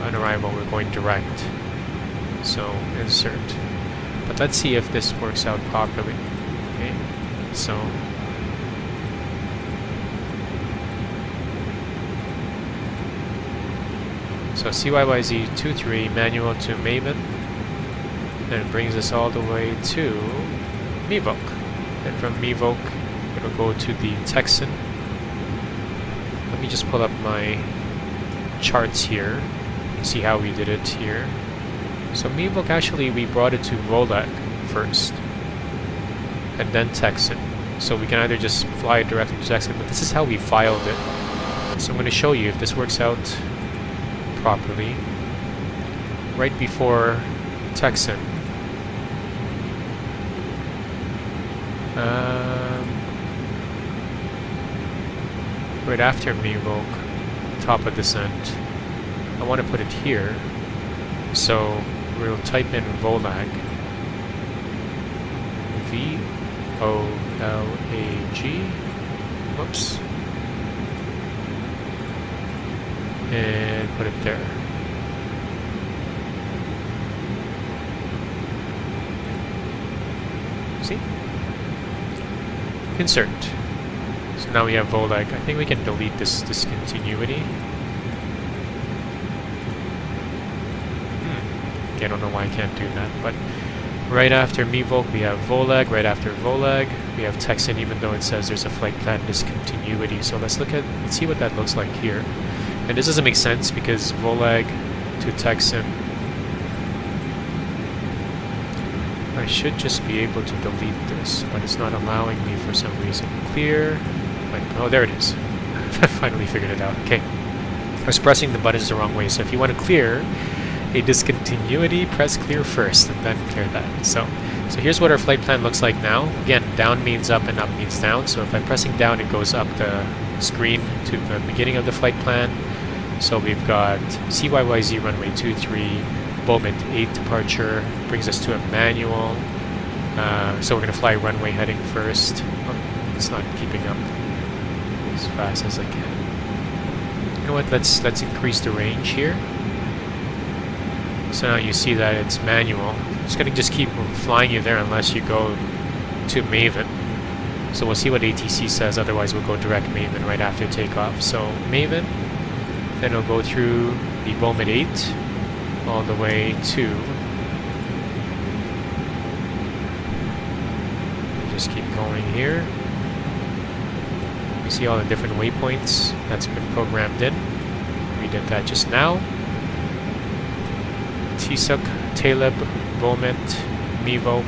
an arrival, we're going direct. So insert. But let's see if this works out properly. Okay, so CYYZ 23 manual to Maven, and it brings us all the way to MIVOC. And from MIVOC, it'll go to the Texan. Let me just pull up my charts here, see how we did it here. So MIVOC, actually, we brought it to Volag first, and then Texan. So we can either just fly it directly to Texan, but this is how we filed it. So I'm going to show you if this works out properly. Right before Texan, right after MIVOC, top of descent, I want to put it here. So we'll type in Volag, V-O-L-A-G, whoops, and put it there. See? Insert. So now we have Volag. I think we can delete this discontinuity. I don't know why I can't do that, but right after MeVoc we have Volag, right after Volag we have Texan, even though it says there's a flight plan discontinuity. So let's see what that looks like here. And this doesn't make sense because Volag to Texan, I should just be able to delete this, but it's not allowing me for some reason. Clear, oh there it is. I finally figured it out. Okay, I was pressing the buttons the wrong way, so if you want to clear a discontinuity, press clear first and then clear that. So here's what our flight plan looks like now. Again, down means up and up means down. So if I'm pressing down, it goes up the screen to the beginning of the flight plan. So we've got CYYZ runway 23, Bowman 8 departure, brings us to a manual. So we're going to fly runway heading first. Oh, it's not keeping up as fast as I can. You know what, let's increase the range here. So now you see that it's manual. It's going to just keep flying you there unless you go to Maven. So we'll see what ATC says, otherwise we'll go direct Maven right after takeoff. So Maven, then we'll go through the Bowman 8 all the way to... Just keep going here. You see all the different waypoints that's been programmed in. We did that just now. Tsuk, Taleb, Bowman, MeVoc,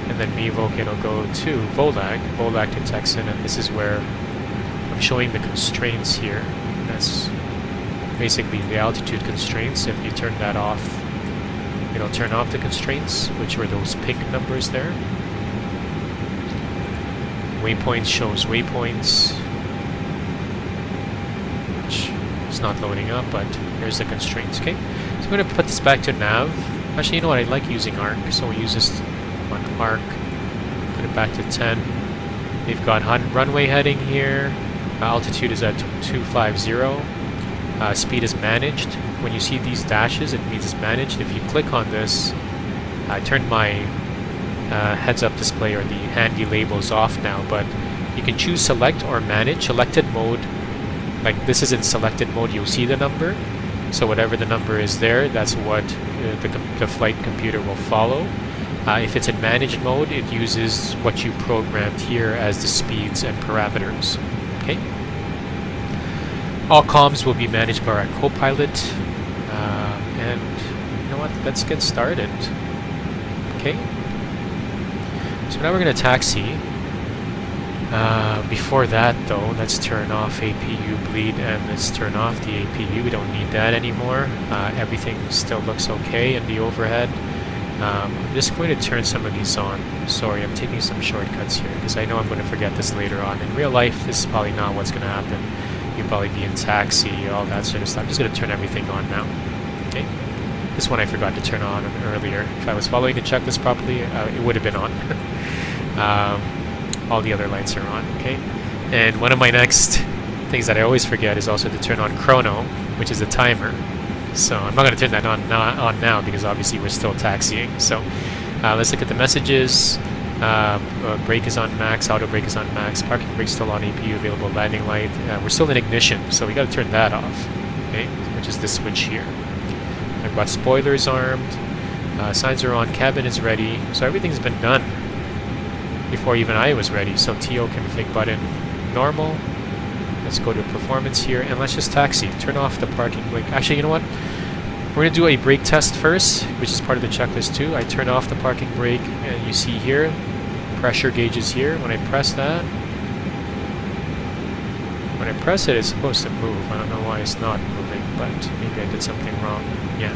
and then MeVoc it'll go to Volag to Texan, and this is where I'm showing the constraints here. That's basically the altitude constraints. If you turn that off, it'll turn off the constraints, which were those pink numbers there. Waypoints shows waypoints, which is not loading up, but here's the constraints. Okay, so I'm going to put this back to nav. Actually, you know what, I like using arc, so we'll use this on arc. Put it back to 10. They've got runway heading here. Altitude is at 250. Speed is managed. When you see these dashes, it means it's managed. If you click on this, I turned my heads-up display or the handy labels off now, but you can choose select or manage. Selected mode, like this is in selected mode, you'll see the number. So whatever the number is there, that's what the flight computer will follow. If it's in managed mode, it uses what you programmed here as the speeds and parameters. Okay. All comms will be managed by our co-pilot. And you know what? Let's get started. Okay. So now we're going to taxi. Before that, though, let's turn off APU bleed and let's turn off the APU. We don't need that anymore. Everything still looks okay in the overhead. I'm just going to turn some of these on. Sorry, I'm taking some shortcuts here because I know I'm going to forget this later on. In real life, this is probably not what's going to happen. You'll probably be in taxi, all that sort of stuff. I'm just going to turn everything on now. Okay. This one I forgot to turn on earlier. If I was following the checklist properly, it would have been on. All the other lights are on, okay? And one of my next things that I always forget is also to turn on chrono, which is a timer. So I'm not going to turn that on now because obviously we're still taxiing. So let's look at the messages. Brake is on max, auto brake is on max, parking brake still on, APU available, landing light. We're still in ignition, so we got to turn that off, okay? Which is this switch here. I've got spoilers armed, signs are on, cabin is ready, so everything's been done before even I was ready. So TO config button normal. Let's go to performance here and let's just taxi. Turn off the parking brake. Actually, you know what? We're going to do a brake test first, which is part of the checklist too. I turn off the parking brake and you see here, pressure gauge is here. When I press that, when I press it, it's supposed to move. I don't know why it's not moving, but maybe I did something wrong. Yeah.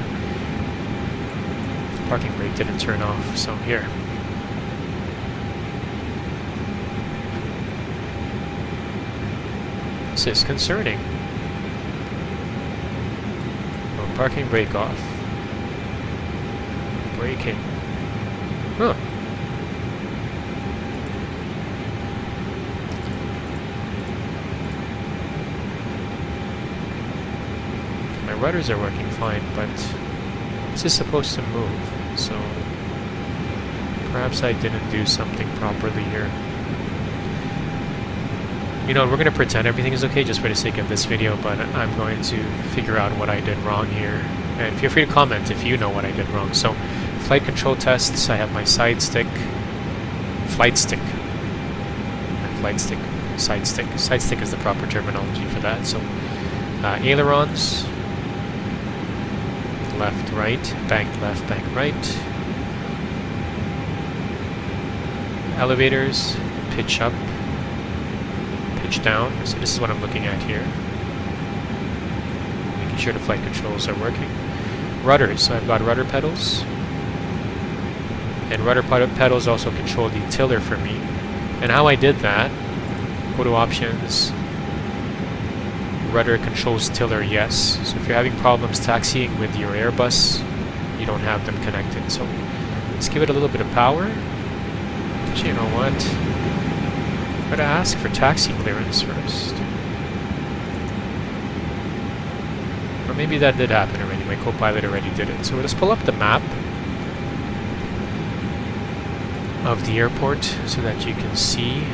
The parking brake didn't turn off, so here. This is concerning. Oh, parking brake off. Braking. Huh. My rudders are working fine, but this is supposed to move, so Perhaps I didn't do something properly here. You know, we're going to pretend everything is okay just for the sake of this video, but I'm going to figure out what I did wrong here. And feel free to comment if you know what I did wrong. So, flight control tests, I have my side stick, flight stick, side stick. Side stick is the proper terminology for that. So, ailerons, left, right, bank left, bank right. Elevators, pitch up, pitch down. So this is what I'm looking at here. Making sure the flight controls are working. Rudders, so I've got rudder pedals. And rudder pedals also control the tiller for me. And how I did that, go to options, rudder controls tiller, yes. So if you're having problems taxiing with your Airbus, you don't have them connected. So let's give it a little bit of power. But you know what? I'm going to ask for taxi clearance first. Or maybe that did happen already. My co-pilot already did it. So let's pull up the map of the airport so that you can see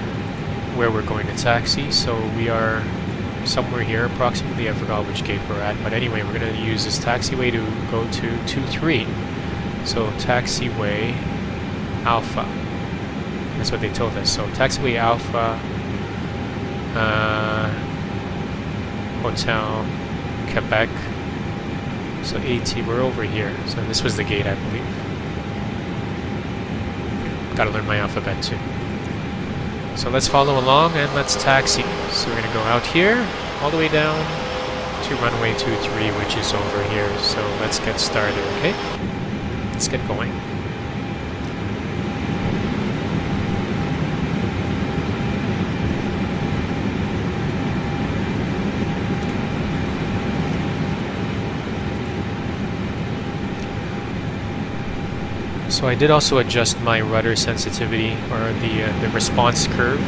where we're going to taxi. So we are somewhere here approximately. I forgot which gate we're at. But anyway, we're going to use this taxiway to go to 23. So taxiway Alpha. That's what they told us. So taxiway Alpha, Hotel, Quebec. So AT, we're over here. So this was the gate, I believe. Gotta learn my alphabet too. So let's follow along and let's taxi. So we're gonna go out here, all the way down to runway 23, which is over here. So let's get started, okay? Let's get going. So I did also adjust my rudder sensitivity, or the response curve.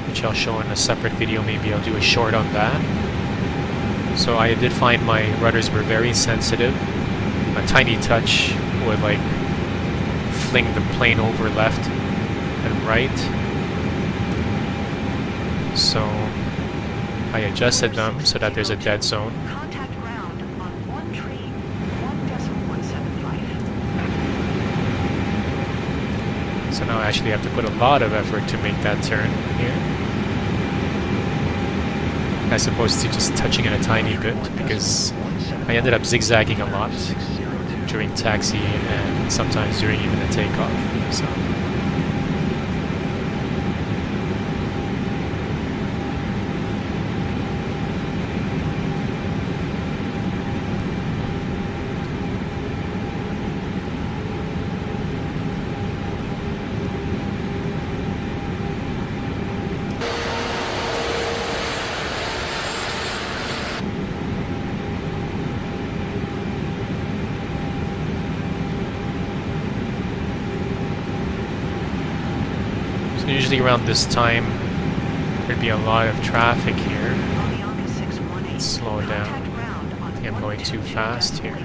Which I'll show in a separate video, maybe I'll do a short on that. So I did find my rudders were very sensitive. A tiny touch would like fling the plane over left and right. So I adjusted them so that there's a dead zone. Contact ground on 1.175. So now I actually have to put a lot of effort to make that turn here, as opposed to just touching it a tiny bit, because I ended up zigzagging a lot during taxi and sometimes during even the takeoff. So. Usually around this time, there'd be a lot of traffic here. Let's slow it down. I think I'm going too fast here.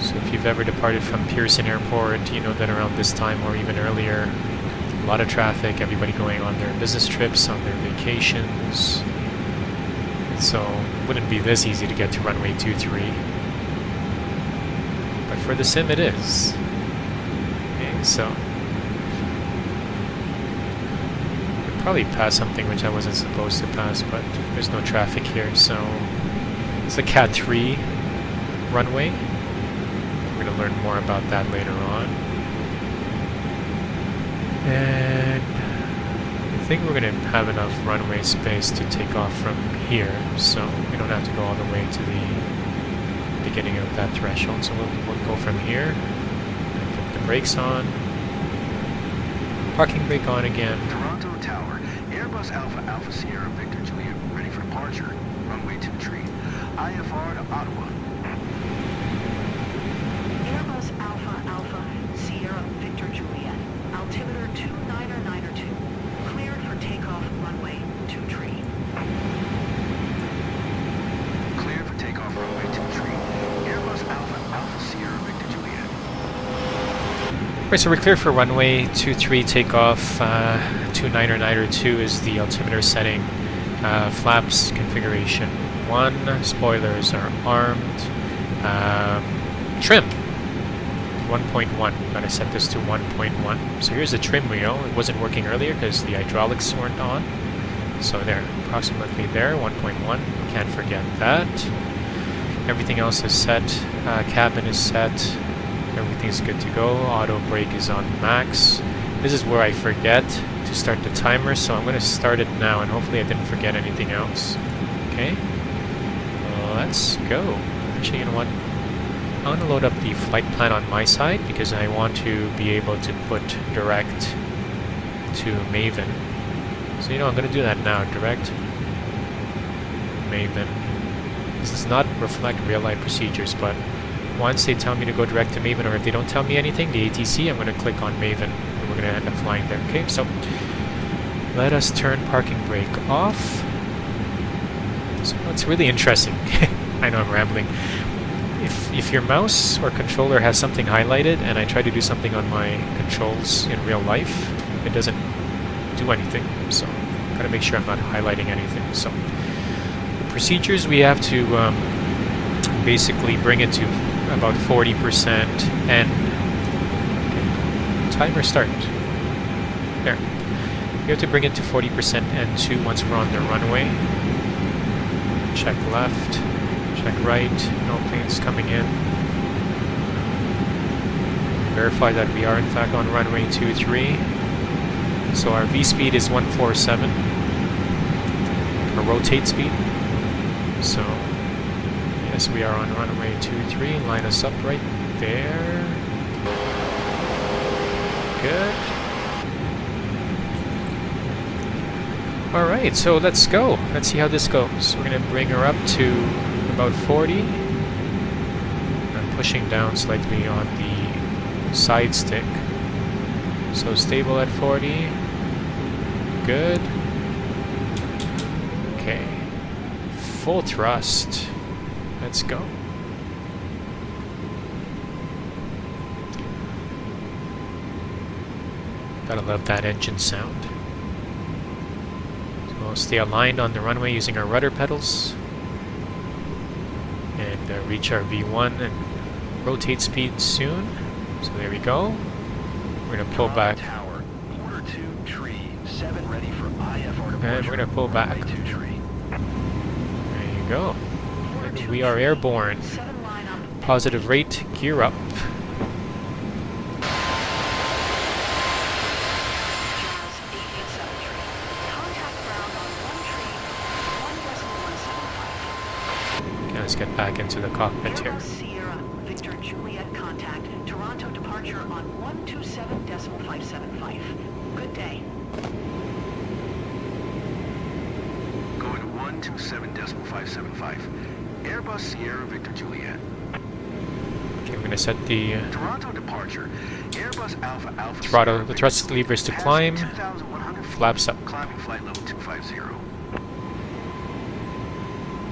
So if you've ever departed from Pearson Airport, you know that around this time or even earlier, a lot of traffic, everybody going on their business trips, on their vacations. So it wouldn't be this easy to get to runway 23. But for the sim it is. Okay, so I'd probably pass something which I wasn't supposed to pass, but there's no traffic here, so it's a Cat 3 runway. We're going to learn more about that later on. And I think we're going to have enough runway space to take off from here, so we don't have to go all the way to the beginning of that threshold. So we'll go from here, put the brakes on, parking brake on again. Toronto Tower, Airbus Alpha Sierra Victor Juliet, ready for departure, runway 23, IFR to Ottawa. Airbus Alpha Sierra Victor Juliet, altimeter 29er 2, cleared for takeoff runway Alright, so we're clear for runway 23 takeoff. 29902 is the altimeter setting. Flaps configuration 1. Spoilers are armed. Trim 1.1. Gotta set this to 1.1. So here's the trim wheel. It wasn't working earlier because the hydraulics weren't on. So there, approximately there, 1.1. Can't forget that. Everything else is set. Cabin is set. Everything's good to go. Auto brake is on max. This is where I forget to start the timer, so I'm going to start it now, and hopefully I didn't forget anything else. Okay, let's go. Actually, you know what? I'm going to load up the flight plan on my side because I want to be able to put direct to Maven. So you know, I'm going to do that now. Direct Maven. This does not reflect real-life procedures, but once they tell me to go direct to Maven, or if they don't tell me anything, the ATC, I'm going to click on Maven, and we're going to end up flying there. Okay, so let us turn parking brake off. So it's really interesting. I know I'm rambling. If your mouse or controller has something highlighted, and I try to do something on my controls in real life, it doesn't do anything. So I've got to make sure I'm not highlighting anything. So the procedures, we have to basically bring it to about 40% and timer start. There. We have to bring it to 40% N2 once we're on the runway. Check left, check right, no planes coming in. Verify that we are in fact on runway 23. So our V speed is 147. Our rotate speed. So yes, we are on runway 23. Line us up right there. Good. Alright, so let's go. Let's see how this goes. We're going to bring her up to about 40. I'm pushing down slightly on the side stick. So stable at 40. Good. Okay. Full thrust. Let's go. Gotta love that engine sound. So we'll stay aligned on the runway using our rudder pedals. And reach our V1 and rotate speed soon. So there we go. We're gonna pull back. Tower, order 2, tree, 7 ready for IFR departure. And we're gonna pull back. Runway 2 tree. There you go. And we are airborne. Positive rate, gear up. Okay, let's get back into the cockpit here. Airbus Sierra Victor Juliet contact. Toronto departure on 127.575. Good day. Going to 127.575. Airbus Sierra Victor Juliet. Okay, we're gonna set the Toronto departure. Airbus Alpha Alpha throttle, Sierra the thrust Victor levers to Juliet, climb, passing 2,100 feet, flaps up. climbing flight level 250.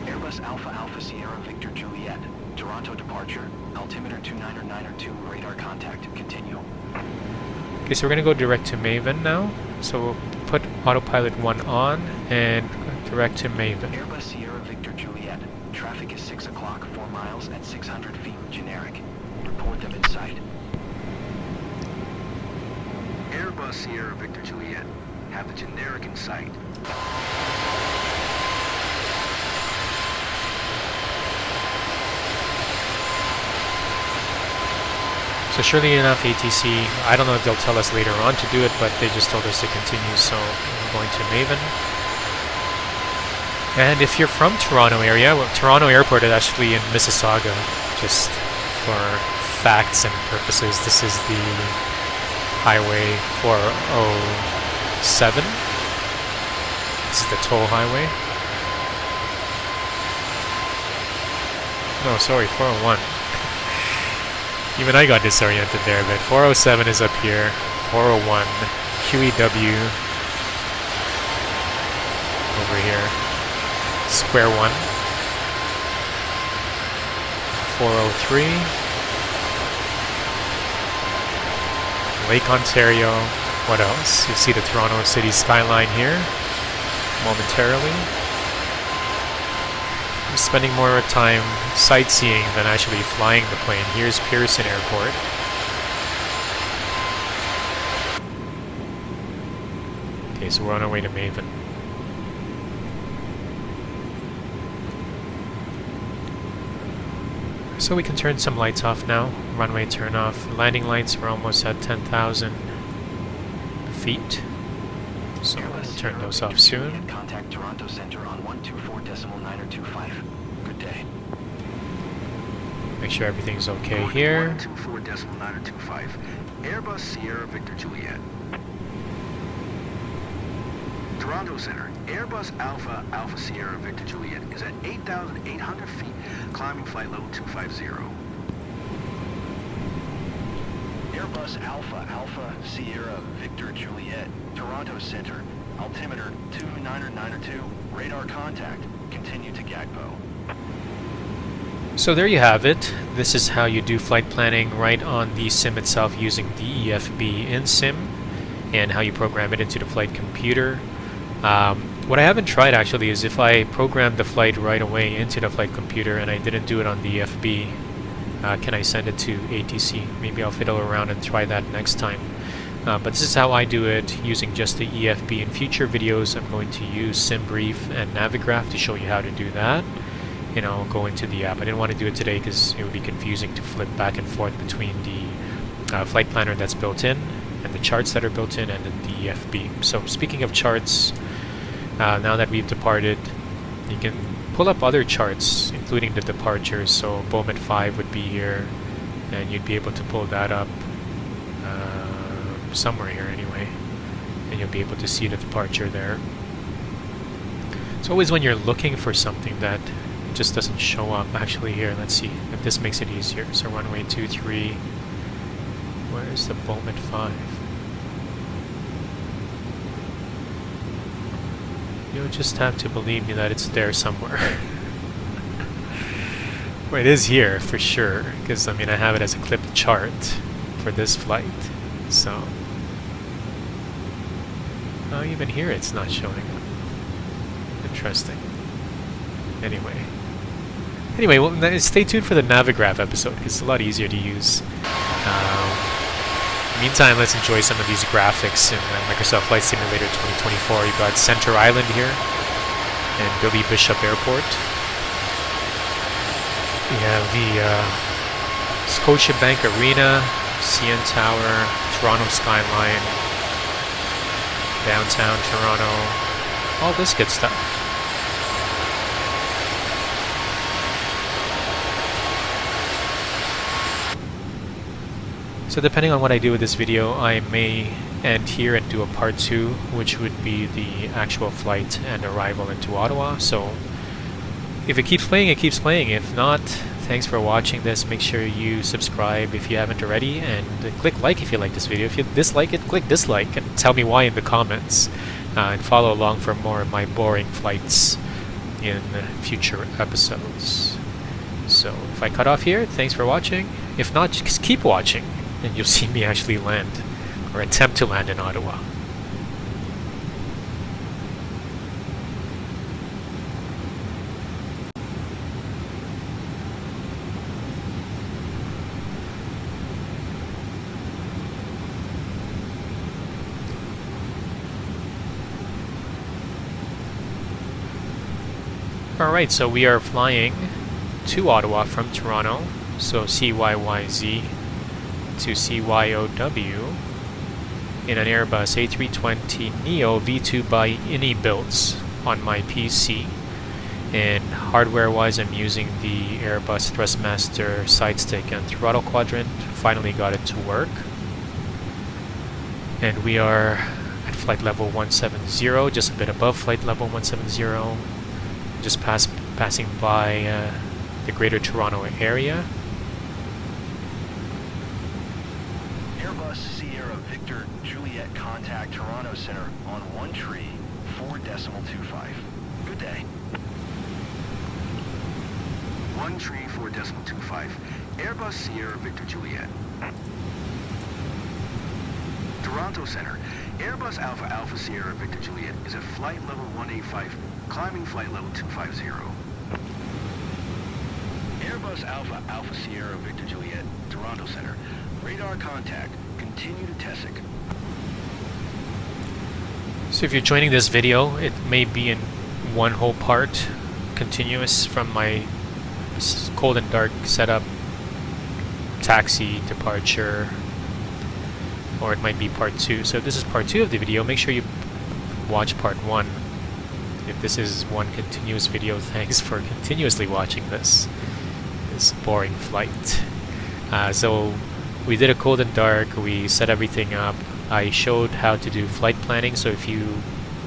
Airbus Alpha Alpha Sierra Victor Juliet. Toronto departure. Altimeter 29902. Radar contact. Continue. Okay, so we're gonna go direct to Maven now. So we'll put autopilot 1 on and direct to Maven. Airbus Sierra Victor Juliet. Traffic is 6 o'clock, 4 miles at 600 feet. Generic. Report them in sight. Airbus Sierra Victor Juliet. Have the generic in sight. So surely enough, ATC, I don't know if they'll tell us later on to do it, but they just told us to continue, so we're going to Maven. And if you're from Toronto area, well, Toronto Airport is actually in Mississauga, just for facts and purposes. This is the Highway 407. This is the toll highway. No, sorry, 401. Even I got disoriented there, but 407 is up here, 401, QEW over here, square one, 403, Lake Ontario. What else? You see the Toronto city skyline here momentarily. I'm spending more time sightseeing than actually flying the plane. Here's Pearson Airport. Okay, so we're on our way to Maven. So we can turn some lights off now. Runway turn off. Landing lights, we're almost at 10,000 feet. So we'll turn those off soon. Contact Toronto Center on 124.925. Good day. Make sure everything's okay here. 124.925. Airbus Sierra Victor Juliet. Toronto Center, Airbus Alpha Sierra Victor Juliet is at 8,800 feet, climbing flight level 250. Airbus Alpha Sierra Victor Juliet, Toronto Center, altimeter 29902, radar contact, continue to GACPO. So there you have it. This is how you do flight planning right on the sim itself using the EFB in sim, and how you program it into the flight computer. What I haven't tried actually is if I programmed the flight right away into the flight computer and I didn't do it on the EFB, can I send it to ATC? Maybe I'll fiddle around and try that next time. But this is how I do it using just the EFB. In future videos I'm going to use SimBrief and Navigraph to show you how to do that. And I'll go into the app. I didn't want to do it today because it would be confusing to flip back and forth between the flight planner that's built in and the charts that are built in and then the EFB. So speaking of charts, now that we've departed, you can pull up other charts, including the departures. So Bowman 5 would be here, and you'd be able to pull that up somewhere here anyway, and you'll be able to see the departure there. It's always when you're looking for something that it just doesn't show up. Actually here, let's see if this makes it easier. So runway 23, where's the Bowman 5? You'll just have to believe me that it's there somewhere. Well, it is here for sure, because I mean I have it as a clipped chart for this flight. So even here it's not showing up. Interesting. Anyway, well, stay tuned for the Navigraph episode because it's a lot easier to use. Meantime, let's enjoy some of these graphics in Microsoft Flight Simulator 2024. You've got Center Island here and Billy Bishop Airport. We have the Scotiabank Arena, CN Tower, Toronto Skyline, downtown Toronto, all this good stuff. So depending on what I do with this video, I may end here and do a part 2, which would be the actual flight and arrival into Ottawa. So if it keeps playing, it keeps playing. If not, thanks for watching this. Make sure you subscribe if you haven't already, and click like if you like this video. If you dislike it, click dislike and tell me why in the comments. And follow along for more of my boring flights in future episodes. So if I cut off here, thanks for watching. If not, just keep watching, and you'll see me actually land, or attempt to land in Ottawa. Alright, so we are flying to Ottawa from Toronto, so CYYZ to CYOW in an Airbus A320 Neo V2 by iniBuilds on my PC. And hardware-wise, I'm using the Airbus Thrustmaster side stick and throttle quadrant. Finally got it to work. And we are at flight level 170, just a bit above flight level 170. Just passing by the Greater Toronto area. Airbus Sierra Victor Juliet, contact Toronto Center on 134.25. Good day. 134.25. Airbus Sierra Victor Juliet. Toronto Center. Airbus Alpha Alpha Sierra Victor Juliet is at flight level 185, climbing flight level 250. Airbus Alpha Alpha Sierra Victor Juliet, Toronto Center. Radar contact. Continue to TESIC. So if you're joining this video, it may be in one whole part, continuous from my cold and dark setup, taxi, departure, or it might be part 2. So if this is part 2 of the video, make sure you watch part 1. If this is one continuous video, thanks for continuously watching this boring flight. So we did a cold and dark, we set everything up. I showed how to do flight planning, so if you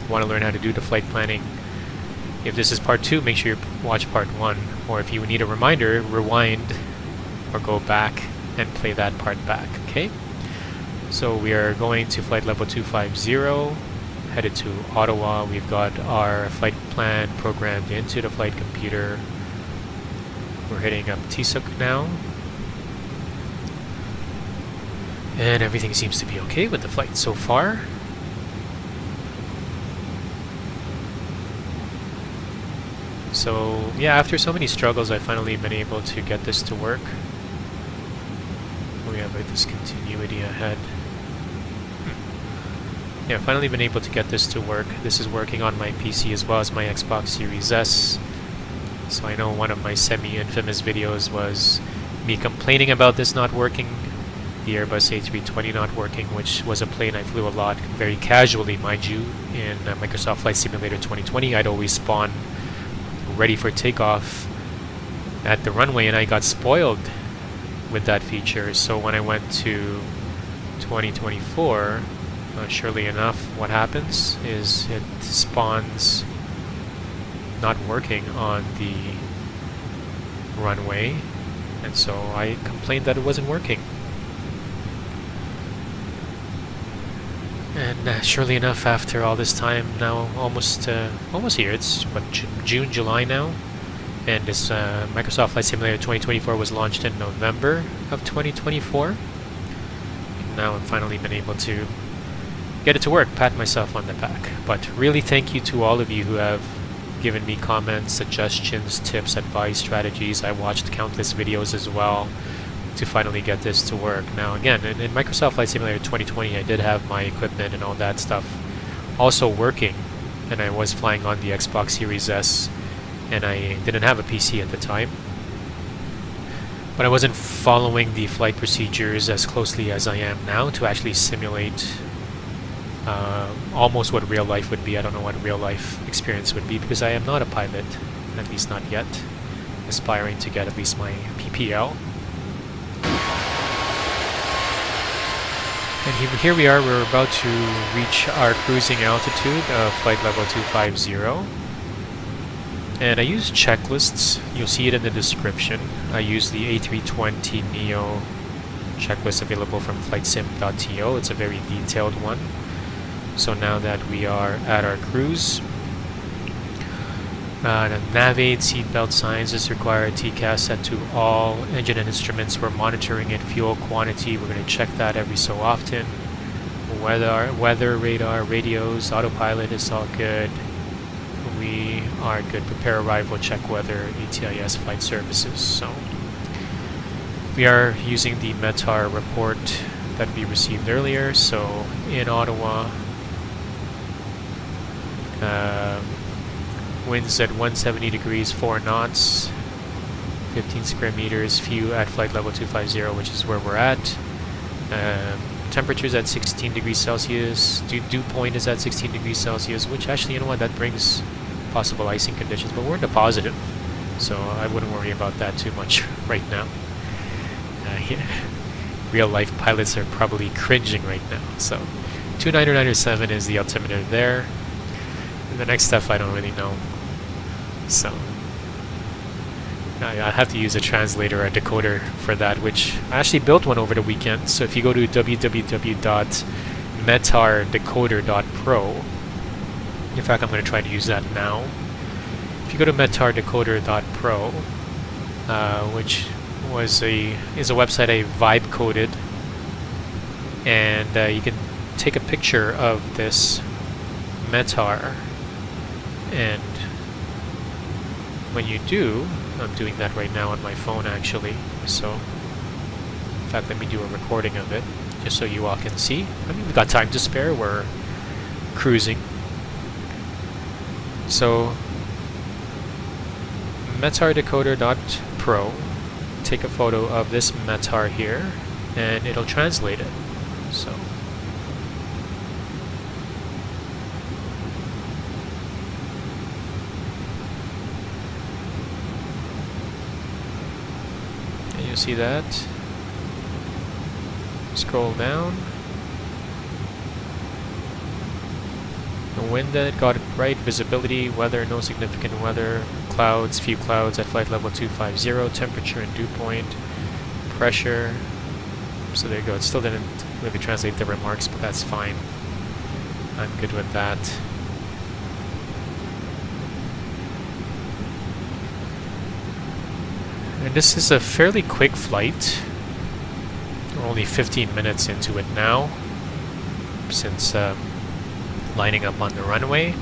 want to learn how to do the flight planning, if this is part 2, make sure you watch part 1, or if you need a reminder, rewind or go back and play that part back, okay? So we are going to flight level 250, headed to Ottawa. We've got our flight plan programmed into the flight computer. We're hitting up TSUC now. And everything seems to be okay with the flight so far. So yeah, after so many struggles, I've finally been able to get this to work. We have like this continuity ahead. Yeah, finally been able to get this to work. This is working on my PC as well as my Xbox Series S. So I know one of my semi-infamous videos was me complaining about this not working. The Airbus A320 not working, which was a plane I flew a lot, very casually, mind you, in Microsoft Flight Simulator 2020. I'd always spawn ready for takeoff at the runway, and I got spoiled with that feature. So when I went to 2024, surely enough, what happens is it spawns not working on the runway, and so I complained that it wasn't working. And surely enough, after all this time now, almost here, it's what, June, July now, and this Microsoft Flight Simulator 2024 was launched in November of 2024. And now I've finally been able to get it to work, pat myself on the back. But really thank you to all of you who have given me comments, suggestions, tips, advice, strategies. I watched countless videos as well to finally get this to work. Now again, in Microsoft Flight Simulator 2020, I did have my equipment and all that stuff also working, and I was flying on the Xbox Series S, and I didn't have a PC at the time. But I wasn't following the flight procedures as closely as I am now to actually simulate almost what real life would be. I don't know what real life experience would be because I am not a pilot, at least not yet, aspiring to get at least my PPL. And here we are, we're about to reach our cruising altitude of flight level 250. And I use checklists, you'll see it in the description. I use the A320 Neo checklist available from flightsim.to. It's a very detailed one. So now that we are at our cruise, the nav aid seatbelt signs is required, TCAS set to all, engine and instruments, we're monitoring it, fuel quantity, we're going to check that every so often, weather, radar, radios, autopilot is all good, we are good, prepare arrival, check weather, ATIS flight services. So we are using the METAR report that we received earlier. So in Ottawa, winds at 170 degrees, 4 knots, 15 square meters, few at flight level 250, which is where we're at. Temperatures at 16 degrees Celsius, dew point is at 16 degrees Celsius, which actually, you know what, that brings possible icing conditions, but we're in the positive, so I wouldn't worry about that too much right now. Yeah. Real life pilots are probably cringing right now. So 29907 is the altimeter there. And the next stuff I don't really know. So I have to use a translator or a decoder for that, which I actually built one over the weekend. So if you go to www.metardecoder.pro, in fact I'm going to try to use that now. If you go to metardecoder.pro, which is a website I vibe coded, and you can take a picture of this METAR, and when you do, I'm doing that right now on my phone actually, so in fact let me do a recording of it just so you all can see. I mean, we've got time to spare, we're cruising. So METARdecoder.pro, take a photo of this METAR here and it'll translate it. So and you see that. Scroll down. The wind that it got it right, visibility, weather, no significant weather, clouds, few clouds at flight level 250, temperature and dew point, pressure. So there you go, it still didn't really translate the remarks, but that's fine. I'm good with that. And this is a fairly quick flight. We're only 15 minutes into it now, since lining up on the runway.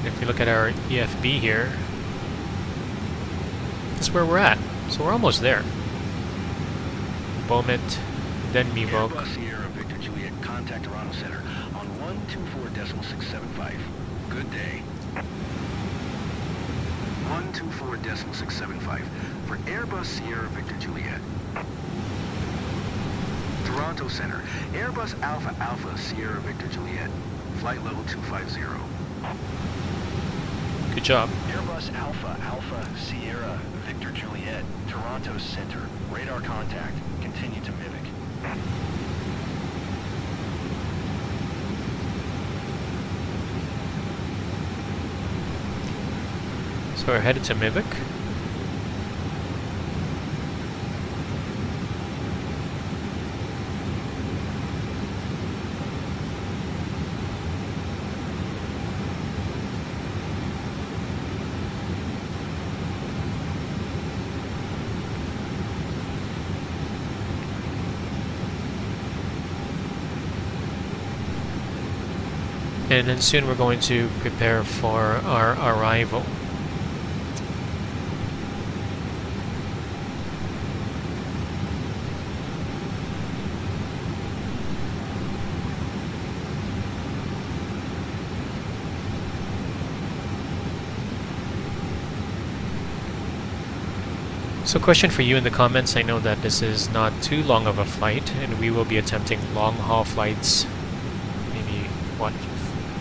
If you look at our EFB here, this is where we're at. So we're almost there. Bomit, then Mivok. Airbus Sierra Victor Juliet, contact Toronto Center on 124.675. Good day. 124.675 for Airbus Sierra Victor Juliet. Toronto Center, Airbus Alpha Alpha Sierra Victor Juliet, flight level 250. Good job. Airbus Alpha Alpha Sierra Victor Juliet, Toronto Center. Radar contact. Continue to mimic. So we're headed to Mivik. And then soon we're going to prepare for our arrival. So question for you in the comments, I know that this is not too long of a flight and we will be attempting long haul flights, maybe what,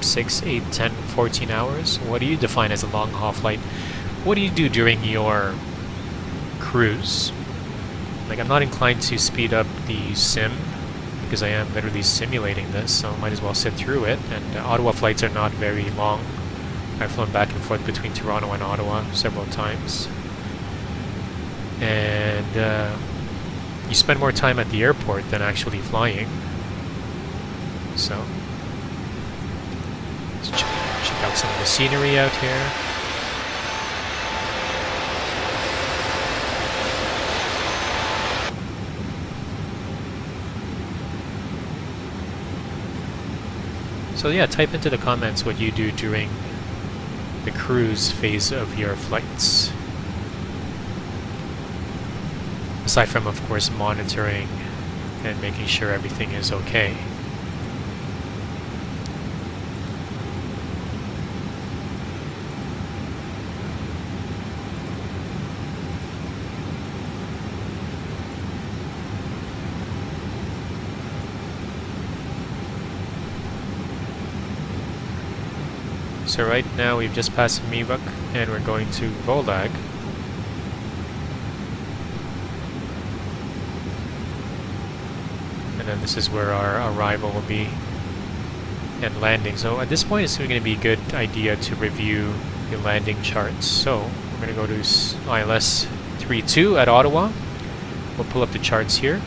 6, 8, 10, 14 hours? What do you define as a long haul flight? What do you do during your cruise? Like, I'm not inclined to speed up the sim because I am literally simulating this, so I might as well sit through it. And Ottawa flights are not very long. I've flown back and forth between Toronto and Ottawa several times. And you spend more time at the airport than actually flying. So let's check out some of the scenery out here. So yeah, type into the comments what you do during the cruise phase of your flights. Aside from, of course, monitoring and making sure everything is okay. So right now we've just passed Mivok and we're going to Volag. And then this is where our arrival will be and landing. So at this point it's going to be a good idea to review the landing charts. So we're going to go to ILS 32 at Ottawa. We'll pull up the charts here.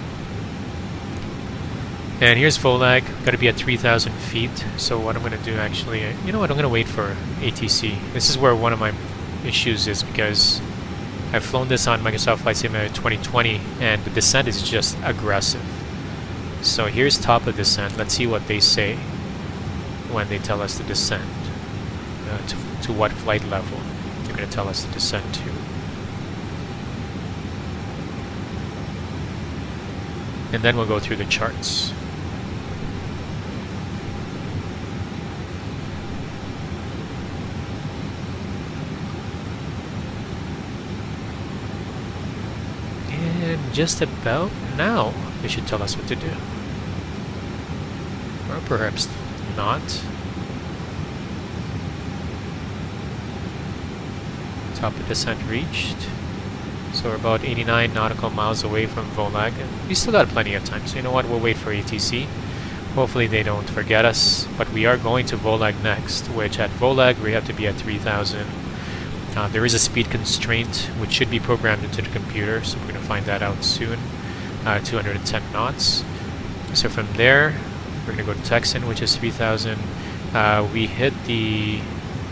And here's Volag, got to be at 3,000 feet. So what I'm going to do actually, you know what, I'm going to wait for ATC. This is where one of my issues is, because I've flown this on Microsoft Flight Simulator 2020 and the descent is just aggressive. So here's top of descent. Let's see what they say when they tell us to descend. To what flight level they're going to tell us to descend to. And then we'll go through the charts. And just about now, they should tell us what to do. Or perhaps not. Top of descent reached. So we're about 89 nautical miles away from Volag. We still got plenty of time, so you know what, we'll wait for ATC. Hopefully they don't forget us, but we are going to Volag next, which at Volag we have to be at 3,000. There is a speed constraint which should be programmed into the computer, so we're going to find that out soon. 210 knots. So from there, we're going to go to Texan, which is 3,000. We hit the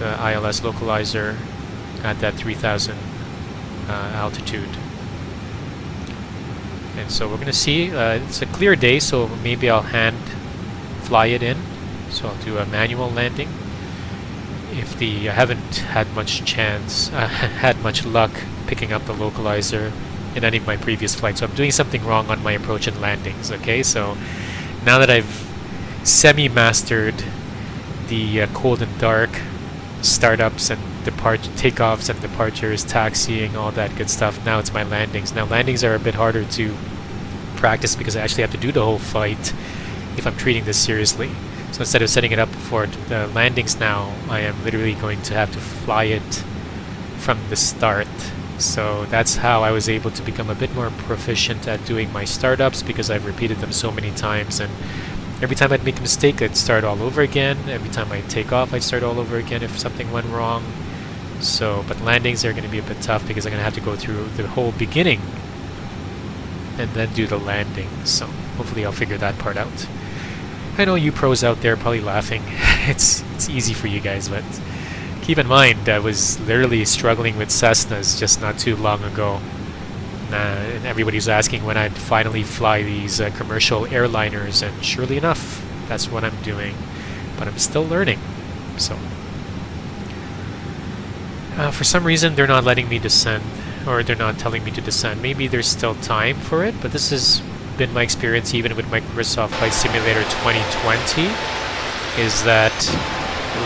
ILS localizer at that 3,000 altitude. And so we're going to see, it's a clear day, so maybe I'll hand fly it in. So I'll do a manual landing. I haven't had much chance, had much luck picking up the localizer in any of my previous flights, so I'm doing something wrong on my approach and landings, okay? So now that I've semi-mastered the cold and dark startups and takeoffs and departures, taxiing, all that good stuff, now it's my landings. Now landings are a bit harder to practice because I actually have to do the whole flight if I'm treating this seriously. So instead of setting it up for the landings now, I am literally going to have to fly it from the start. So that's how I was able to become a bit more proficient at doing my startups, because I've repeated them so many times, and every time I'd make a mistake I'd start all over again. Every time I'd take off I'd start all over again if something went wrong. So, but landings are going to be a bit tough because I'm going to have to go through the whole beginning and then do the landing. So hopefully I'll figure that part out. I know you pros out there are probably laughing. It's easy for you guys, but keep in mind I was literally struggling with Cessnas just not too long ago. And everybody's asking when I'd finally fly these commercial airliners, and surely enough, that's what I'm doing. But I'm still learning. So for some reason they're not letting me descend, or they're not telling me to descend. Maybe there's still time for it, but this has been my experience even with Microsoft Flight Simulator 2020, is that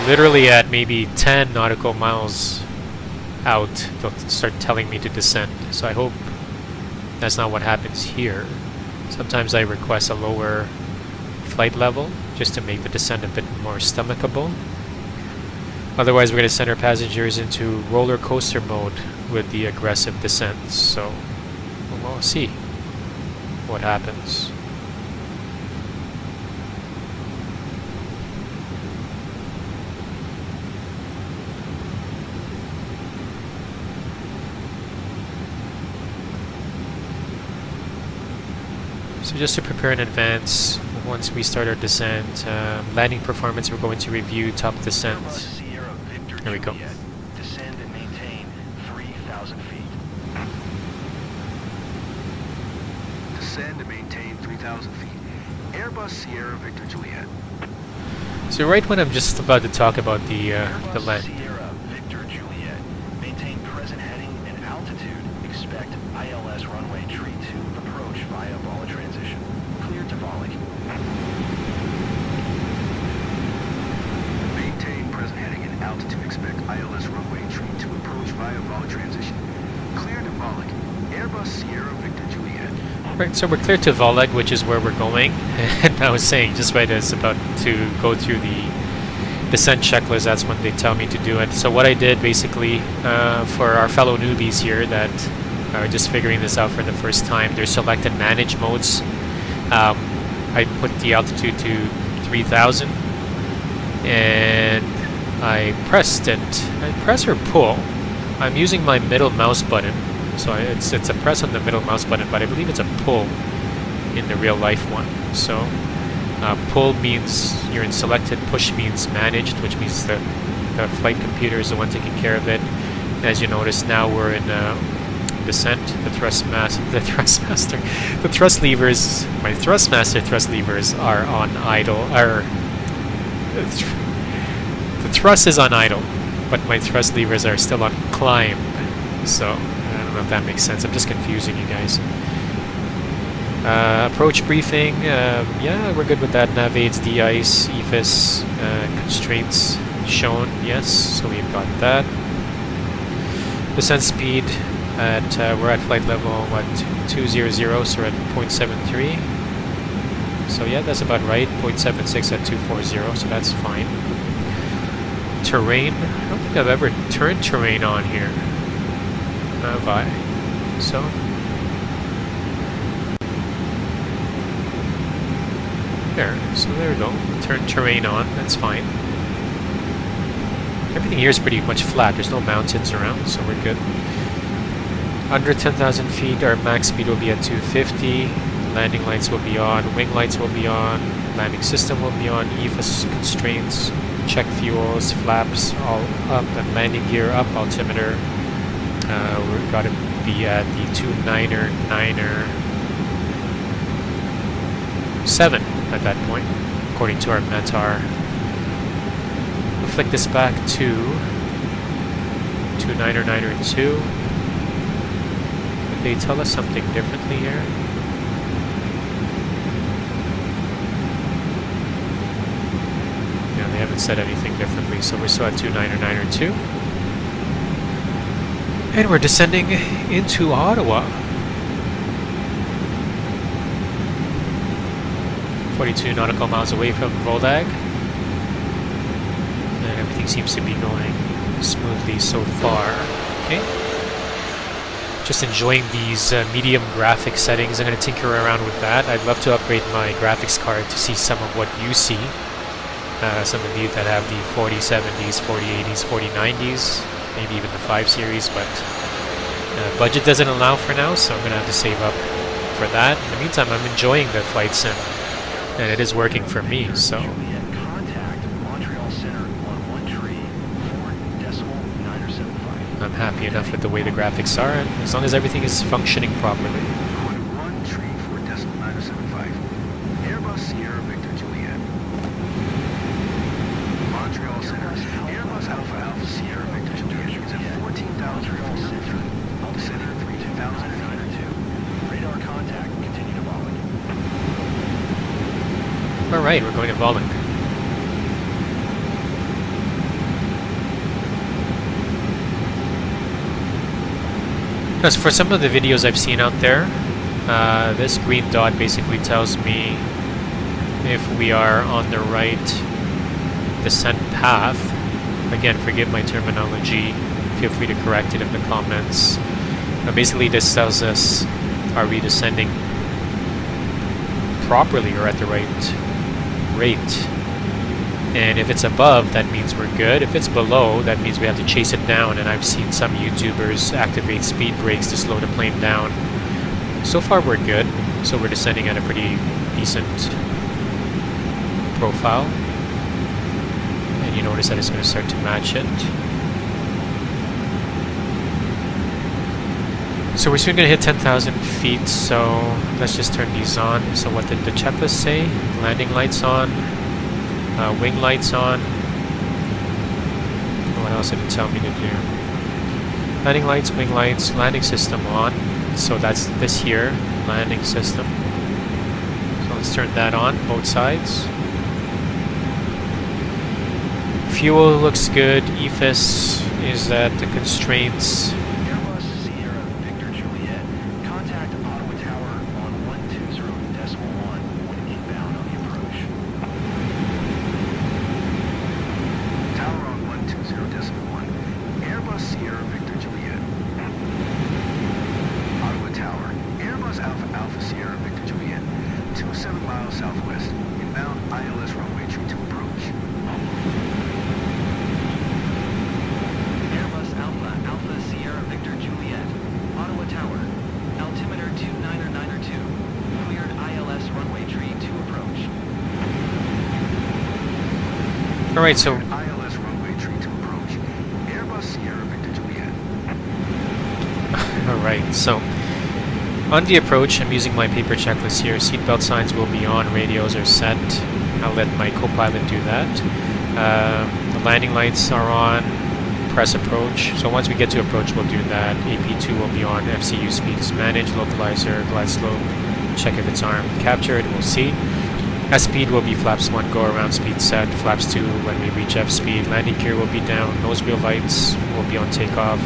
literally at maybe 10 nautical miles out they'll start telling me to descend. So I hope that's not what happens here. Sometimes I request a lower flight level just to make the descent a bit more stomachable. Otherwise we're going to send our passengers into roller coaster mode with the aggressive descents. So we'll see what happens. So just to prepare in advance, once we start our descent, landing performance, we're going to review top descent. There we go. Descend and maintain 3,000 feet. Descend and maintain 3,000 feet. Airbus Sierra Victor Juliet. So right when I'm just about to talk about the Airbus land. Sierra Victor Juliet. Maintain present heading and altitude. Expect ILS runway tree 2 approach via Vola transition. Clear to Volig. Maintain present heading and altitude. Expect ILS runway tree 2 approach via Vola transition. Clear to Volig. Airbus Sierra Victor Juliet. Right, so we're clear to Volag, which is where we're going. And I was saying, just right as about to go through the descent checklist, that's when they tell me to do it. So what I did basically, for our fellow newbies here that are just figuring this out for the first time, there's select and manage modes. I put the altitude to 3,000 and I pressed it. I press or pull. I'm using my middle mouse button. So it's a press on the middle mouse button, but I believe it's a pull in the real life one. So Pull means you're in selected, push means managed, which means the flight computer is the one taking care of it. As you notice, now we're in descent. The thrust levers, my Thrustmaster thrust levers are on idle. The thrust is on idle, but my thrust levers are still on climb. So I don't know if that makes sense. I'm just confusing you guys. Approach briefing. Yeah, we're good with that. Nav aids, de-ice, EFIS, constraints shown. Yes, so we've got that. Descent speed at we're at flight level 200, so we're at 0.73. So yeah, that's about right. 0.76 at 240, so that's fine. Terrain. I don't think I've ever turned terrain on here. Have I? So. There. So there we go. Turn terrain on. That's fine. Everything here is pretty much flat. There's no mountains around, so we're good. Under 10,000 feet, our max speed will be at 250. Landing lights will be on. Wing lights will be on. Landing system will be on. EFIS constraints. Check fuels. Flaps all up. And landing gear up. Altimeter. We've got to be at the 7 at that point, according to our METAR. We'll flick this back to 2. Did they tell us something differently here? Yeah, they haven't said anything differently, so we're still at 2. And we're descending into Ottawa. 42 nautical miles away from Voldag. And everything seems to be going smoothly so far. Okay. Just enjoying these medium graphic settings. I'm going to tinker around with that. I'd love to upgrade my graphics card to see some of what you see. Some of you that have the 4070s, 4080s, 4090s, maybe even the 5 series, but budget doesn't allow for now, so I'm going to have to save up for that. In the meantime, I'm enjoying the flight sim, and it is working for me, so. I'm happy enough with the way the graphics are, and as long as everything is functioning properly. 134.975. Airbus Sierra Victor Juliet. Montreal Center. Airbus Alpha Sierra Victor Juliet is at 14,400 feet. Descending 3,000 feet. Radar contact. Continue to Bolling. Alright, we're going to Bolling. As for some of the videos I've seen out there, this green dot basically tells me if we are on the right descent path. Again, forgive my terminology, feel free to correct it in the comments. But basically this tells us, are we descending properly or at the right rate? And if it's above, that means we're good. If it's below, that means we have to chase it down, and I've seen some YouTubers activate speed brakes to slow the plane down. So far we're good, so we're descending at a pretty decent profile. And you notice that it's going to start to match it. So we're soon going to hit 10,000 feet, so let's just turn these on. So what did the checklist say? Landing lights on. Wing lights on. What else did it tell me to do? Landing lights, wing lights, landing system on. So that's this here, landing system. So let's turn that on, both sides. Fuel looks good. EFIS is at the constraints. Airbus Sierra Victor Juliet. Contact Ottawa Tower on 120.1 when inbound on the approach. Tower on 120.1. Airbus Sierra Victor Juliet. Ottawa Tower. Airbus Alpha Sierra Victor Juliet. 27 miles southwest. Inbound ILS runway 32 approach. Airbus Alpha Sierra Alright, so ILS runway 32 approach. Airbus Sierra Victor Juliet. alright, so on the approach, I'm using my paper checklist here. Seatbelt signs will be on, radios are set. I'll let my co-pilot do that. The landing lights are on. Press approach. So once we get to approach, we'll do that. AP2 will be on. FCU speeds managed. Localizer, glide slope. Check if it's armed. Captured. We'll see. S speed will be flaps 1 go around speed set. Flaps 2 when we reach F speed. Landing gear will be down. Nose wheel lights will be on takeoff.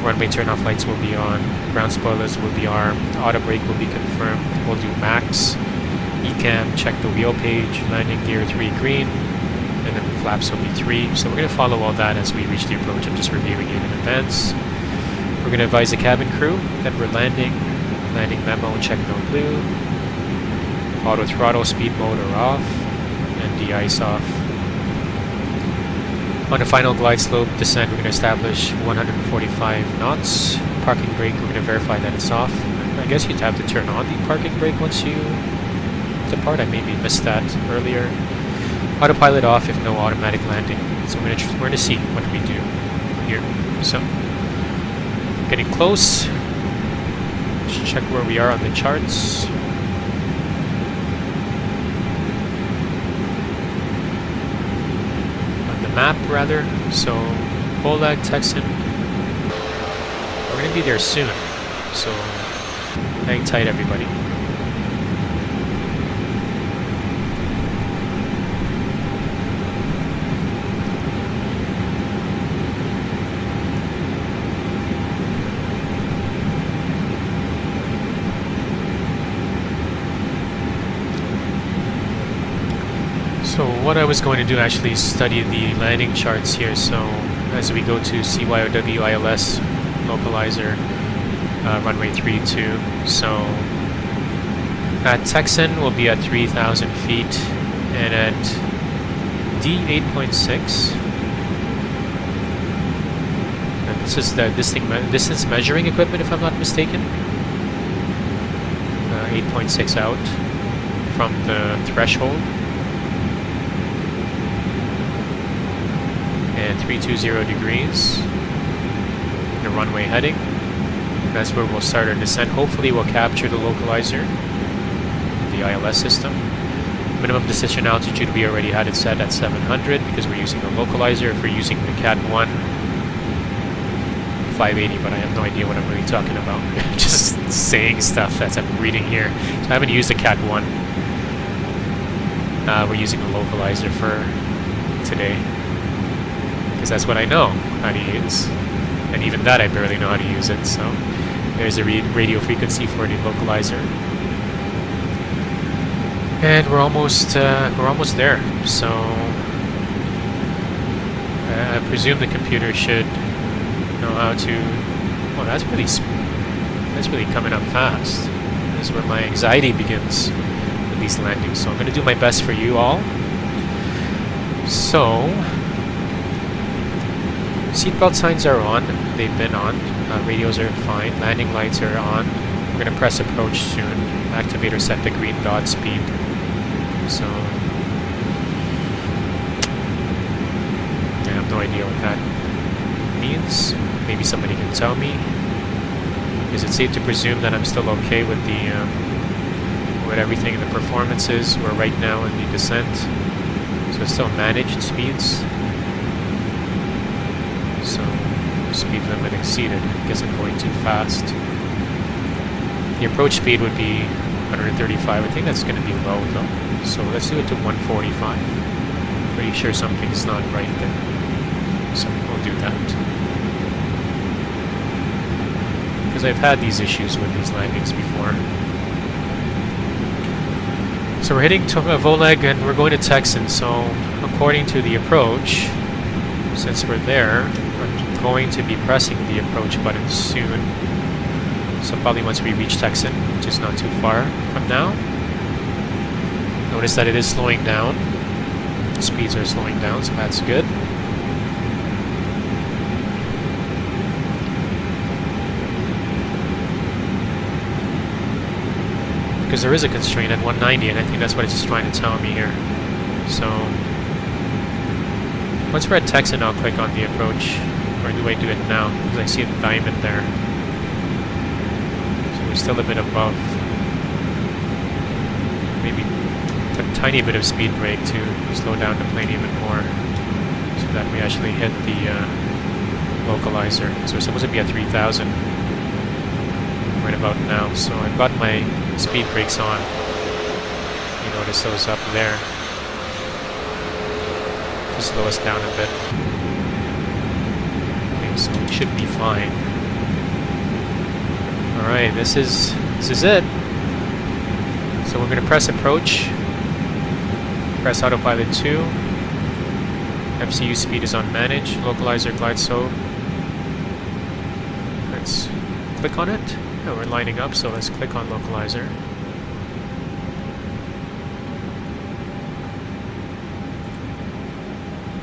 Runway turn-off lights will be on. Ground spoilers will be armed. Auto brake will be confirmed. We'll do max. ECAM. Check the wheel page. Landing gear 3 green. And then flaps will be 3. So we're going to follow all that as we reach the approach. I'm just reviewing it in advance. We're going to advise the cabin crew that we're landing. Landing memo, check no blue. Auto throttle, speed mode are off. And de-ice off. On the final glide slope descent, we're going to establish 145 knots. Parking brake, we're going to verify that it's off. I guess you'd have to turn on the parking brake once you depart. I maybe missed that earlier. Autopilot off if no automatic landing. So we're gonna see what we do here. So getting close. Let's check where we are on the charts. On the map, rather. So Volag, Texan. We're gonna be there soon. So hang tight, everybody. So what I was going to do actually is study the landing charts here. So as we go to CYOW ILS localizer, runway 32. So at Texan we'll be at 3,000 feet, and at D8.6. And this is the distance measuring equipment, if I'm not mistaken. 8.6 out from the threshold. And 320 degrees, the runway heading. That's where we'll start our descent. Hopefully we'll capture the localizer, the ILS system. Minimum decision altitude, we already had it set at 700 because we're using the localizer. If we're using the Cat 1, 580, but I have no idea what I'm really talking about. Just saying stuff as I'm reading here. So I haven't used the Cat 1. We're using the localizer for today, because that's what I know how to use, and even that I barely know how to use it. So there's a radio frequency for the localizer, and we're almost there. So I presume the computer should know how to. Well, that's really coming up fast. This is where my anxiety begins with these landings. So I'm going to do my best for you all. So seatbelt signs are on. They've been on. Radios are fine. Landing lights are on. We're going to press approach soon. Activator set to green dot speed. So I have no idea what that means. Maybe somebody can tell me. Is it safe to presume that I'm still okay with the with everything in the performances? We're right now in the descent, so it's still managed speeds. So speed limit exceeded. I guess I'm going too fast. The approach speed would be 135. I think that's going to be low though. So let's do it to 145. Pretty sure something's not right there. So we'll do that. Because I've had these issues with these landings before. So we're heading to Volag and we're going to Texan. So according to the approach, since we're there, I'm going to be pressing the approach button soon. So probably once we reach Texan, which is not too far from now. Notice that it is slowing down. The speeds are slowing down, so that's good. Because there is a constraint at 190, and I think that's what it's trying to tell me here. So Once we're at Texan, I'll click on the approach. Or do I do it now? Because I see the diamond there. So we're still a bit above. Maybe a tiny bit of speed brake to slow down the plane even more. So that we actually hit the localizer. So we're supposed to be at 3,000 right about now. So I've got my speed brakes on. You notice those up there. To slow us down a bit. Okay, so we should be fine. Alright, this is it. So we're going to press approach. Press autopilot 2. MCU speed is on manage. Localizer glide so. Let's click on it. Yeah, we're lining up, so let's click on localizer.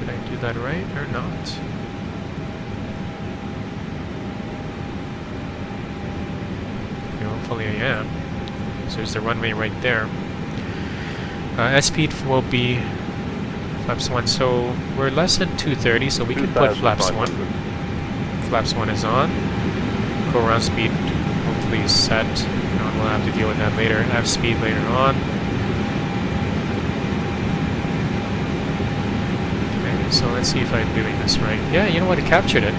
Did I do that right or not? Yeah, hopefully I am. So there's the runway right there. S-speed will be flaps 1, so we're less than 230, so we can put flaps 1. Flaps 1 is on. Go-around speed hopefully is set. We'll have to deal with that later. F-speed later on. Okay, so let's see if I'm doing this right. Yeah, you know what? I captured it.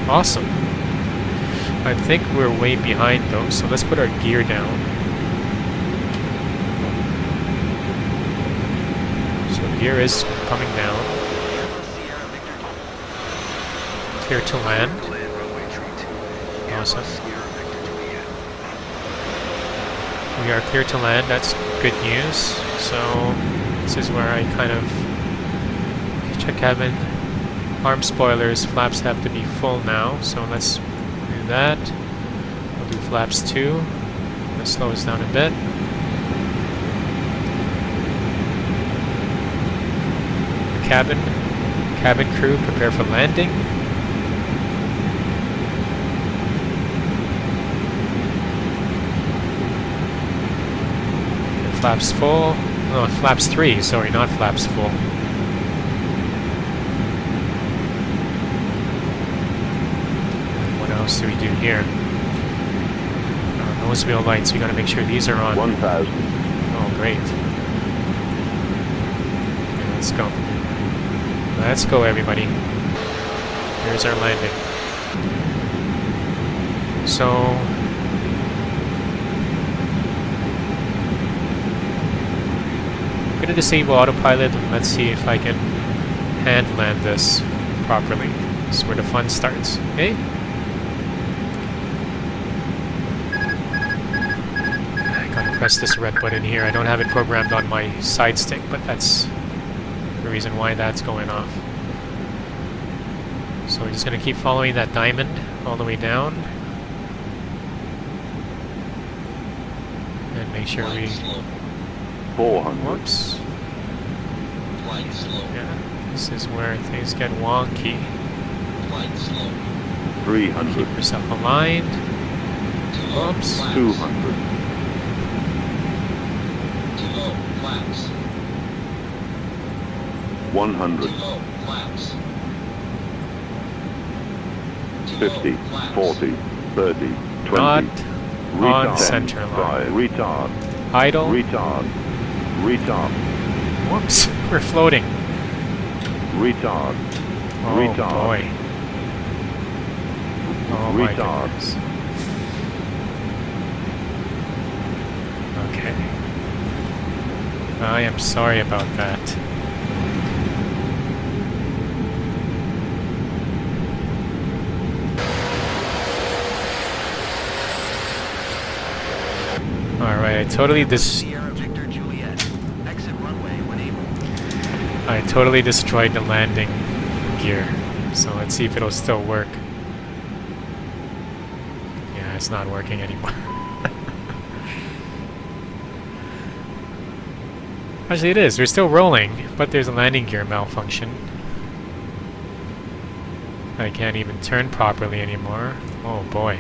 Awesome. I think we're way behind though, so let's put our gear down. Gear is coming down. Clear to land. Awesome. We are clear to land. That's good news. So this is where I kind of check cabin. Arm spoilers. Flaps have to be full now. So let's do that. We'll do flaps 2. Let's slow us down a bit. Cabin crew, prepare for landing. And flaps full. No, flaps 3, sorry, not flaps full. And what else do we do here? Nose wheel lights, we gotta make sure these are on. 1,000. Oh, great. Okay, let's go. Let's go, everybody. Here's our landing. So I'm gonna disable autopilot and let's see if I can hand land this properly. This is where the fun starts. Okay? I gotta press this red button here. I don't have it programmed on my side stick, but that's the reason why that's going off. So we're just going to keep following that diamond all the way down and make sure we 400. Whoops. Yeah, this is where things get wonky. 300. Keep yourself aligned. Whoops. 200. 100. 50, 40, 30, 20. Not on Retard. center line. Retard. Idle. Retard. Retard. Whoops, we're floating. Retard. Oh Retard. boy. Oh my Retard. goodness. Okay. I am sorry about that. Alright, I totally destroyed the landing gear. So let's see if it'll still work. Yeah, it's not working anymore. Actually it is, we're still rolling, but there's a landing gear malfunction. I can't even turn properly anymore. Oh boy.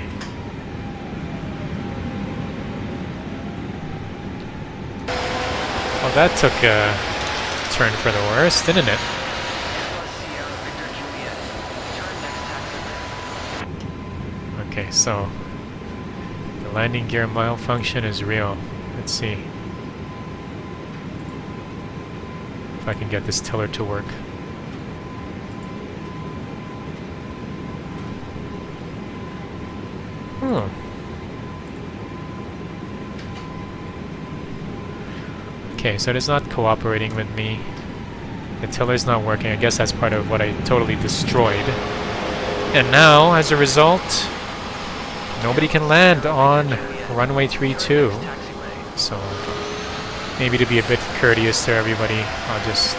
Well, that took a turn for the worse, didn't it? Okay, so the landing gear malfunction is real. Let's see if I can get this tiller to work. Okay, so it is not cooperating with me. The tiller's not working. I guess that's part of what I totally destroyed. And now, as a result, nobody can land on runway 32. So, maybe to be a bit courteous to everybody, I'll just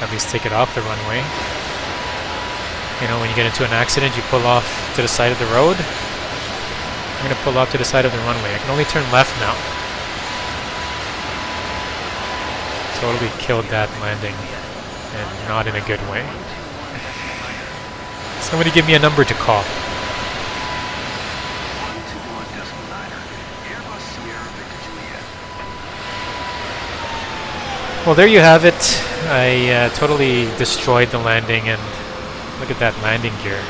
at least take it off the runway. You know, when you get into an accident, you pull off to the side of the road. I'm going to pull off to the side of the runway. I can only turn left now. Totally killed that landing, and not in a good way. Somebody give me a number to call. Well, there you have it. I totally destroyed the landing, and look at that landing gear.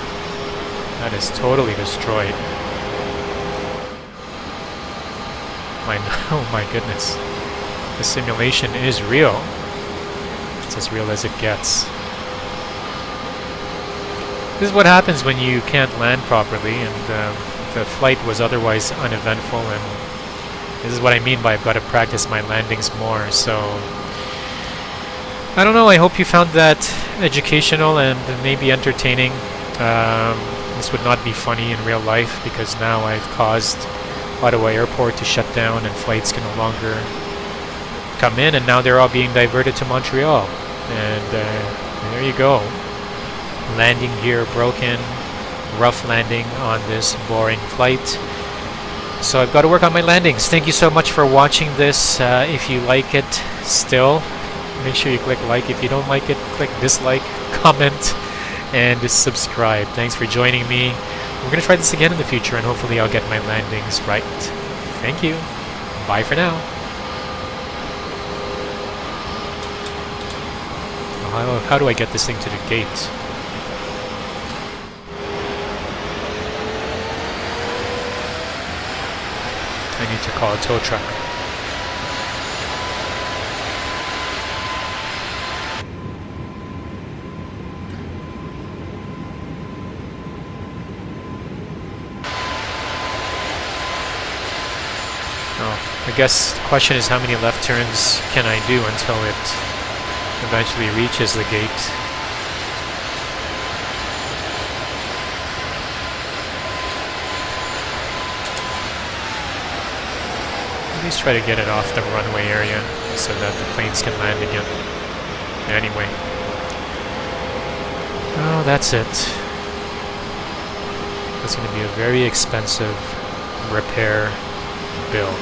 That is totally destroyed. Oh my goodness. The simulation is real. It's as real as it gets. This is what happens when you can't land properly, and the flight was otherwise uneventful, and this is what I mean by I've got to practice my landings more. So I don't know, I hope you found that educational and maybe entertaining. This would not be funny in real life, because now I've caused Ottawa Airport to shut down and flights can no longer come in, and now they're all being diverted to Montreal. And there you go. Landing gear broken, rough landing on this boring flight. So I've got to work on my landings. Thank you so much for watching this. If you like it still, make sure you click like. If you don't like it, click dislike, comment, and subscribe. Thanks for joining me. We're going to try this again in the future, and hopefully I'll get my landings right. Thank you. Bye for now. How do I get this thing to the gate? I need to call a tow truck. I guess the question is, how many left turns can I do until it eventually reaches the gate? At least try to get it off the runway area so that the planes can land again. Anyway. Oh, that's it. It's going to be a very expensive repair bill.